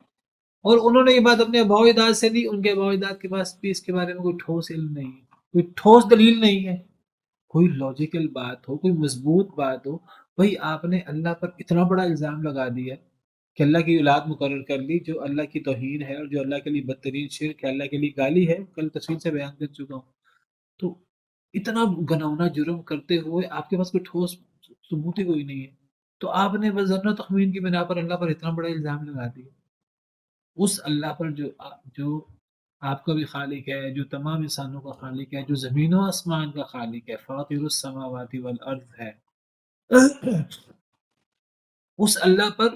S1: اور انہوں نے یہ بات اپنے باء و اجداد سے لی، ان کے باء و اجداد کے پاس بھی اس کے بارے میں کوئی ٹھوس علم نہیں ہے، کوئی ٹھوس دلیل نہیں ہے. کوئی لاجیکل بات ہو، کوئی مضبوط بات ہو. بھئی آپ نے اللہ پر اتنا بڑا الزام لگا دیا کہ اللہ کی اولاد مقرر کر لی، جو اللہ کی توہین ہے اور جو اللہ کے لیے بدترین شرک ہے، اللہ کے لیے گالی ہے، کل تفصیل سے بیان کر چکا ہوں. تو اتنا گناؤنا جرم کرتے ہوئے آپ کے پاس کوئی ٹھوس ثبوت ہی کوئی نہیں ہے، تو آپ نے بس ظن و تخمین کی بنا پر اللہ پر اتنا بڑا الزام لگا دیا. اس اللہ پر جو آپ کا بھی خالق ہے، جو تمام انسانوں کا خالق ہے، جو زمین و آسمان کا خالق ہے، فاطر السماوات والارض ہے، اس اللہ پر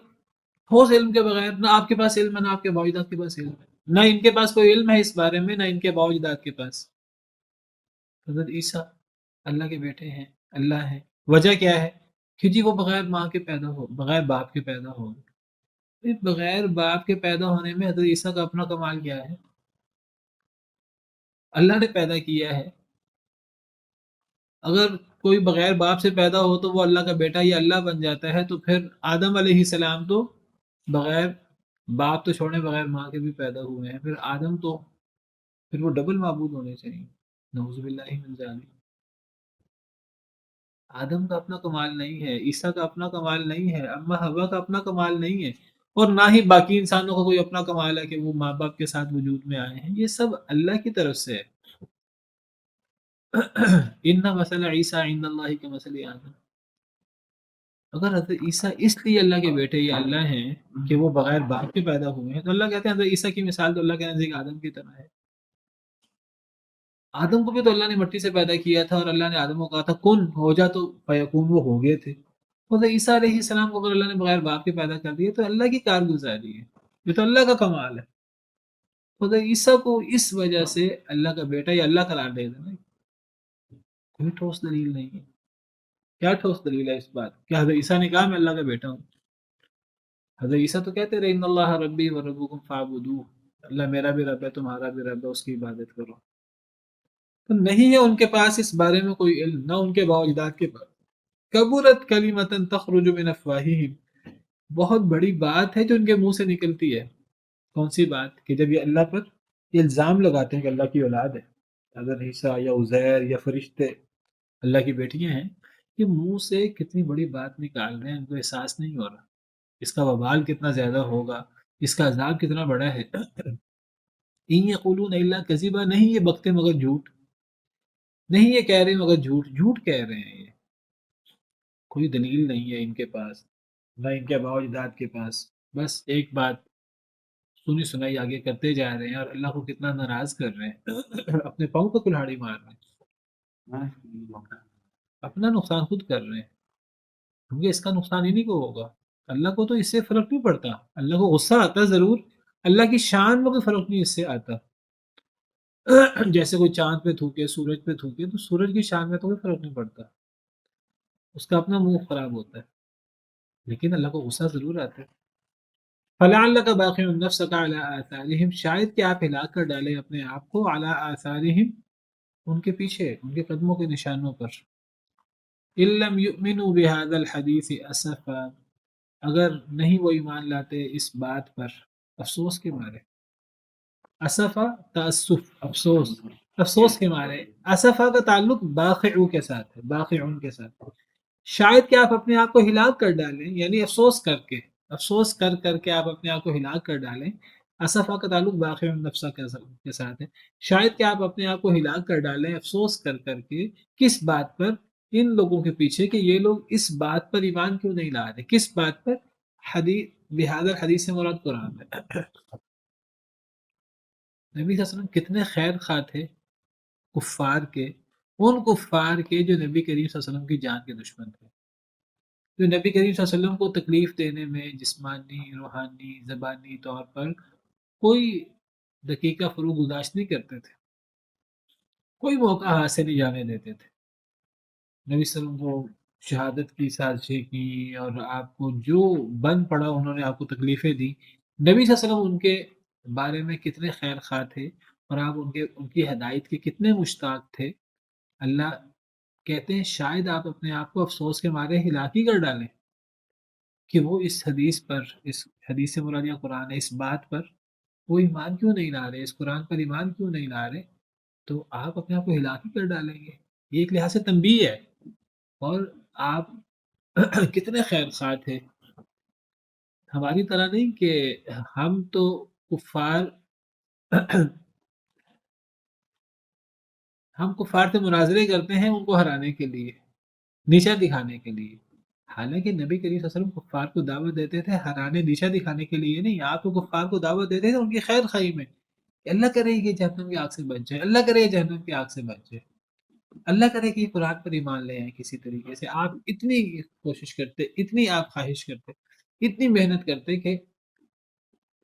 S1: ٹھوس علم کے بغیر نہ آپ کے پاس علم ہے، نہ آپ کے باوجداد کے پاس علم ہے، نہ ان کے پاس کوئی علم ہے اس بارے میں، نہ ان کے باوجداد کے پاس۔ حضرت عیسیٰ اللہ کے بیٹے ہیں، اللہ ہیں، وجہ کیا ہے کہ جی وہ بغیر ماں کے پیدا ہو، بغیر باپ کے پیدا ہو گئے۔ بغیر باپ کے پیدا ہونے میں حضرت عیسیٰ کا اپنا کمال کیا ہے؟ اللہ نے پیدا کیا ہے۔ اگر کوئی بغیر باپ سے پیدا ہو تو وہ اللہ کا بیٹا یا اللہ بن جاتا ہے، تو پھر آدم علیہ السلام تو بغیر باپ تو چھوڑنے بغیر ماں کے بھی پیدا ہوئے ہیں، پھر آدم تو پھر وہ ڈبل معبود ہونے چاہیے، نعوذ باللہ من ذالک۔ آدم کا اپنا کمال نہیں ہے، عیسیٰ کا اپنا کمال نہیں ہے، اما حوا کا اپنا کمال نہیں ہے، اور نہ ہی باقی انسانوں کا کوئی اپنا کمال ہے کہ وہ ماں باپ کے ساتھ وجود میں آئے ہیں، یہ سب اللہ کی طرف سے ہے۔ ان مثل عیسیٰ عند اللہ کے مثل آدم۔ اگر حضرت عیسیٰ اس لیے اللہ کے بیٹے یا اللہ ہیں کہ وہ بغیر باپ کے پیدا ہوئے ہیں، تو اللہ کہتے ہیں حضرت عیسیٰ کی مثال تو اللہ کے نزدیک آدم کی طرح ہے۔ آدم کو بھی تو اللہ نے مٹی سے پیدا کیا تھا، اور اللہ نے آدم کو کہا تھا کن ہو جا، تو فیکون وہ ہو گئے تھے۔ حضرت عیسیٰ علیہ السلام کو اگر اللہ نے بغیر باپ کے پیدا کر دیا تو اللہ کی کارگزاری ہے، یہ تو اللہ کا کمال ہے۔ حضرت عیسیٰ کو اس وجہ سے اللہ کا بیٹا یا اللہ قرار دے دینا کوئی ٹھوس دلیل نہیں ہے۔ کیا ٹھوس دلیل ہے اس بات کہ حضرت عیسیٰ نے کہا میں اللہ کا بیٹا ہوں؟ حضرت عیسیٰ تو کہتے رہے ان اللہ ربی و ربکم فاعبدوہ، اللہ میرا بھی رب ہے، تمہارا بھی رب ہے، اس کی عبادت کرو۔ تو نہیں ہے ان کے پاس اس بارے میں کوئی علم، نہ ان کے باوجداد کے پاس۔ کبرت کلمۃ تخرج من افواہہم، بہت بڑی بات ہے جو ان کے منہ سے نکلتی ہے۔ کون سی بات؟ کہ جب یہ اللہ پر یہ الزام لگاتے ہیں کہ اللہ کی اولاد ہے، حضرت عیسیٰ یا عزیر یا فرشتے اللہ کی بیٹیاں ہیں، یہ منہ سے کتنی بڑی بات نکال رہے ہیں، ان کو احساس نہیں ہو رہا اس کا وبال کتنا زیادہ ہوگا، اس کا عذاب کتنا بڑا ہے۔ ان یقولون الا کذبا، نہیں یہ بکتے مگر جھوٹ، نہیں یہ کہہ رہے ہیں مگر جھوٹ، جھوٹ کہہ رہے ہیں، یہ کوئی دلیل نہیں ہے ان کے پاس، نہ ان کے باوجداد کے پاس، بس ایک بات سنی سنائی آگے کرتے جا رہے ہیں، اور اللہ کو کتنا ناراض کر رہے ہیں، اپنے پاؤں کو کلہاڑی مار رہے ہیں، اپنا نقصان خود کر رہے ہیں، کیونکہ اس کا نقصان انہیں کو ہوگا۔ اللہ کو تو اس سے فرق نہیں پڑتا، اللہ کو غصہ آتا ضرور، اللہ کی شان میں کوئی فرق نہیں اس سے آتا۔ جیسے کوئی چاند پہ تھوکے، سورج پہ تھوکے، تو سورج کی شان میں تو کوئی فرق نہیں پڑتا، اس کا اپنا منہ خراب ہوتا ہے، لیکن اللہ کو غصہ ضرور آتا ہے۔ فَلَعَلَّكَ بَاخِعٌ نَفْسَكَ عَلَىٰ آثَارِهِمْ، شاید کہ آپ ہلاک کر ڈالیں اپنے آپ کو، عَلَىٰ آثَارِهِمْ، ان کے پیچھے، ان کے قدموں کے نشانوں پر، إِن لَّمْ يُؤْمِنُوا بِهَٰذَا الْحَدِيثِ أَسَفًا، اگر نہیں وہ ایمان لاتے اس بات پر افسوس کے مارے۔ اسفا تاسف، افسوس، افسوس کے مارے۔ اسفا کا تعلق باخعو کے ساتھ ہے، باخعون کے ساتھ، شاید کہ آپ اپنے آپ کو ہلاک کر ڈالیں، یعنی افسوس کر کے، افسوس کر کر کے آپ اپنے آپ کو ہلاک کر ڈالیں۔ اسفا کا تعلق باخعون نفسہ کے ساتھ ہے، شاید کہ آپ اپنے آپ کو ہلاک کر ڈالیں افسوس کر کر کے، کس بات پر؟ ان لوگوں کے پیچھے کہ یہ لوگ اس بات پر ایمان کیوں نہیں لا رہے۔ کس بات پر؟ حدیث، بہذا الحدیث سے مراد قرآن ہے۔ نبی صلی اللہ علیہ وسلم کتنے خیر خواہ تھے کفار کے، ان کفار کے جو نبی کریم صلی اللہ علیہ وسلم کی جان کے دشمن تھے، جو نبی کریم صلی اللہ علیہ وسلم کو تکلیف دینے میں جسمانی، روحانی، زبانی طور پر کوئی دقیقہ فروغ گزاشت نہیں کرتے تھے، کوئی موقع ہاتھ سے نہیں جانے دیتے تھے۔ نبی صلی اللہ علیہ وسلم کو شہادت کی سازشیں کی، اور آپ کو جو بن پڑا انہوں نے آپ کو تکلیفیں دی، نبی صلی اللہ علیہ وسلم ان کے بارے میں کتنے خیر خواہ تھے، اور آپ ان کی ہدایت کے کتنے مشتاق تھے۔ اللہ کہتے ہیں شاید آپ اپنے آپ کو افسوس کے مارے ہلاک ہی کر ڈالیں کہ وہ اس حدیث پر، اس حدیث سے مراد یا قرآن ہے، اس بات پر وہ ایمان کیوں نہیں لا رہے، اس قرآن پر ایمان کیوں نہیں لا رہے، تو آپ اپنے آپ کو ہلاک ہی کر ڈالیں گے۔ یہ ایک لحاظ سے تنبیہ ہے، اور آپ کتنے خیر خواہ تھے، ہماری طرح نہیں کہ ہم تو کفار ہم کفار سے مناظرے کرتے ہیں ان کو ہرانے کے لیے، نیچا دکھانے کے لیے، حالانکہ نبی کریم صلی اللہ علیہ وسلم کفار کو دعوت دیتے تھے ہرانے، نیچا دکھانے کے لیے نہیں، آپ تو کفار کو دعوت دیتے تھے ان کی خیر خواہی میں کہ اللہ کرے یہ جہنم کی آگ سے بچ جائے، اللہ کرے یہ جہنم کی آگ سے بچ جائے، اللہ کرے کہ یہ قرآن پر ایمان لے آئیں کسی طریقے سے. آپ اتنی کوشش کرتے، اتنی آپ خواہش کرتے، اتنی محنت کرتے کہ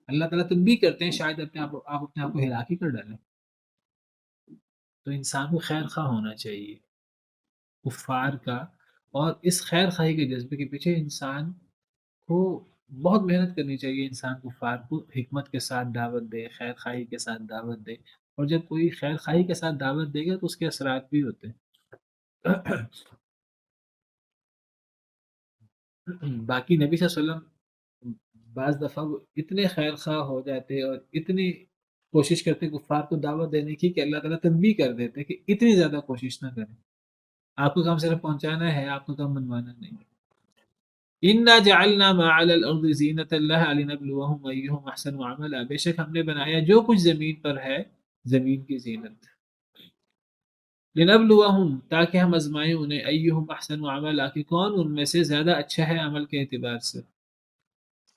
S1: اللہ تعالیٰ تم بھی کرتے ہیں، شاید آپ اپنے آپ کو ہلاک ہی کر ڈالیں. تو انسان کو خیر خواہ ہونا چاہیے کفار کا، اور اس خیر خواہی کے جذبے کے پیچھے انسان کو بہت محنت کرنی چاہیے. انسان کفار کو حکمت کے ساتھ دعوت دے، خیر خواہی کے ساتھ دعوت دے، اور جب کوئی خیر خواہی کے ساتھ دعوت دے گا تو اس کے اثرات بھی ہوتے ہیں. باقی نبی صلی اللہ علیہ وسلم بعض دفعہ وہ اتنے خیر خواہ ہو جاتے اور اتنی کوشش کرتے کفار کو دعوت دینے کی کہ اللہ تعالیٰ تنبیہ کر دیتے کہ اتنی زیادہ کوشش نہ کریں، آپ کو کام صرف پہنچانا ہے، آپ کو کام منوانا نہیں. اِنَّا جَعَلْنَا مَا عَلَى الْأَرْضِ زِينَةً لَهَا لِنَبْلُوَهُمْ أَيُّهُمْ أَحْسَنُ عَمَلًا. بے شک ہم نے بنایا جو کچھ زمین پر ہے، زمین کی زینت، لِنَبْلُوَهُمْ تاکہ ہم آزمائیں انہیں، أَيُّهُمْ أَحْسَنُ عَمَلًا کہ کون ان میں سے زیادہ اچھا ہے عمل کے اعتبار سے.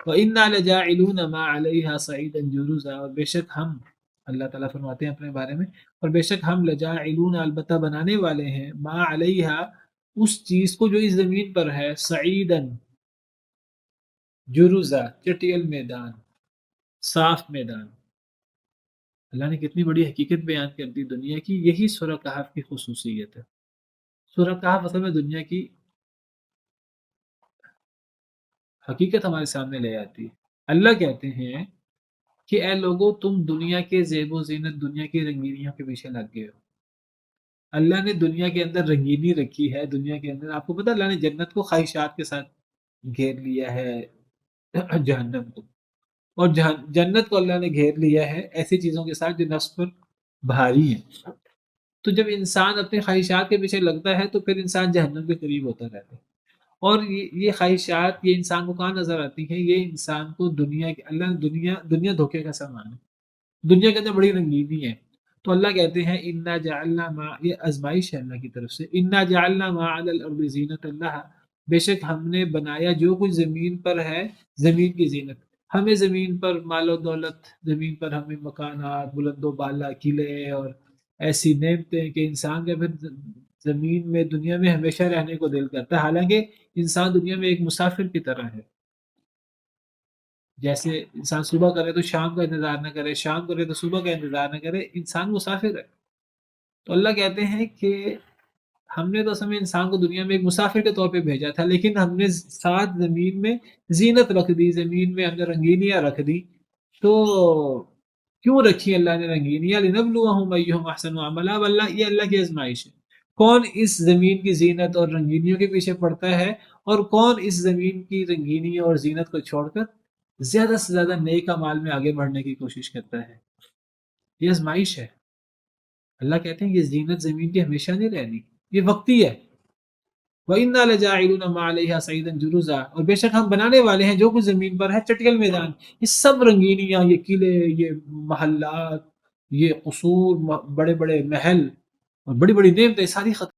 S1: وَإِنَّا لَجَاعِلُونَ مَا عَلَيْهَا صَعِيدًا جُرُزًا. اور بے شک ہم، اللہ تعالیٰ فرماتے ہیں اپنے بارے میں، اور بے شک ہم لجاعلون البتہ بنانے والے ہیں، ما علیہا اس چیز کو جو اس زمین پر ہے، سعیدن جرزا چٹیل میدان، صاف میدان. اللہ نے کتنی بڑی حقیقت بیان کر دی دنیا کی. یہی سورہ کہف کی خصوصیت ہے. سورہ کہف اصل میں دنیا کی حقیقت ہمارے سامنے لے آتی ہے. اللہ کہتے ہیں کہ اے لوگو تم دنیا کے زیب و زینت، دنیا کی رنگینیوں کے پیچھے لگ گئے ہو. اللہ نے دنیا کے اندر رنگینی رکھی ہے. دنیا کے اندر آپ کو پتہ، اللہ نے جنت کو خواہشات کے ساتھ گھیر لیا ہے، جہنم کو، اور جنت کو اللہ نے گھیر لیا ہے ایسی چیزوں کے ساتھ جو نفس پر بھاری ہیں. تو جب انسان اپنے خواہشات کے پیچھے لگتا ہے تو پھر انسان جہنم کے قریب ہوتا رہتا ہے. اور یہ خواہشات یہ انسان کو کہاں نظر آتی ہیں؟ یہ انسان کو دنیا کے، اللہ نے دنیا دھوکے کا سامان ہے، دنیا کے اندر بڑی رنگینی ہے. تو اللہ کہتے ہیں انا جعلنا ما، یہ آزمائش ہے اللہ کی طرف سے، انا جعلنا ما علی الارض زینۃ اللہ، بے شک ہم نے بنایا جو کچھ زمین پر ہے، زمین کی زینت. ہمیں زمین پر مال و دولت، زمین پر ہمیں مکانات، بلند و بالا قلعے اور ایسی نعمتیں کہ انسان کا پھر زمین میں، دنیا میں ہمیشہ رہنے کو دل کرتا ہے. حالانکہ انسان دنیا میں ایک مسافر کی طرح ہے. جیسے انسان صبح کرے تو شام کا انتظار نہ کرے، شام کرے تو صبح کا انتظار نہ کرے، انسان مسافر ہے. تو اللہ کہتے ہیں کہ ہم نے تو اصل میں انسان کو دنیا میں ایک مسافر کے طور پہ بھیجا تھا، لیکن ہم نے ساتھ زمین میں زینت رکھ دی، زمین میں ہم نے رنگینیاں رکھ دی. تو کیوں رکھی اللہ نے رنگینیاں؟ لنبلوہم ایہم احسن عملا. اللہ، یہ اللہ کی آزمائش ہے. کون اس زمین کی زینت اور رنگینیوں کے پیچھے پڑتا ہے، اور کون اس زمین کی رنگینیوں اور زینت کو چھوڑ کر زیادہ سے زیادہ نیک اعمال میں آگے بڑھنے کی کوشش کرتا ہے. یہ آزمائش ہے. اللہ کہتے ہیں یہ زینت زمین کی ہمیشہ نہیں رہنی، یہ وقتی ہے. وَإِنَّا لَجَاعِلُونَ مَا عَلَيْهَا صَعِيدًا جُرُزًا. اور بے شک ہم بنانے والے ہیں جو کچھ زمین پر ہے، چٹیل میدان. یہ سب رنگینیاں، یہ قلعے، یہ محلات، یہ قصور، بڑے بڑے محل اور بڑی بڑی نعمتیں ساری ختم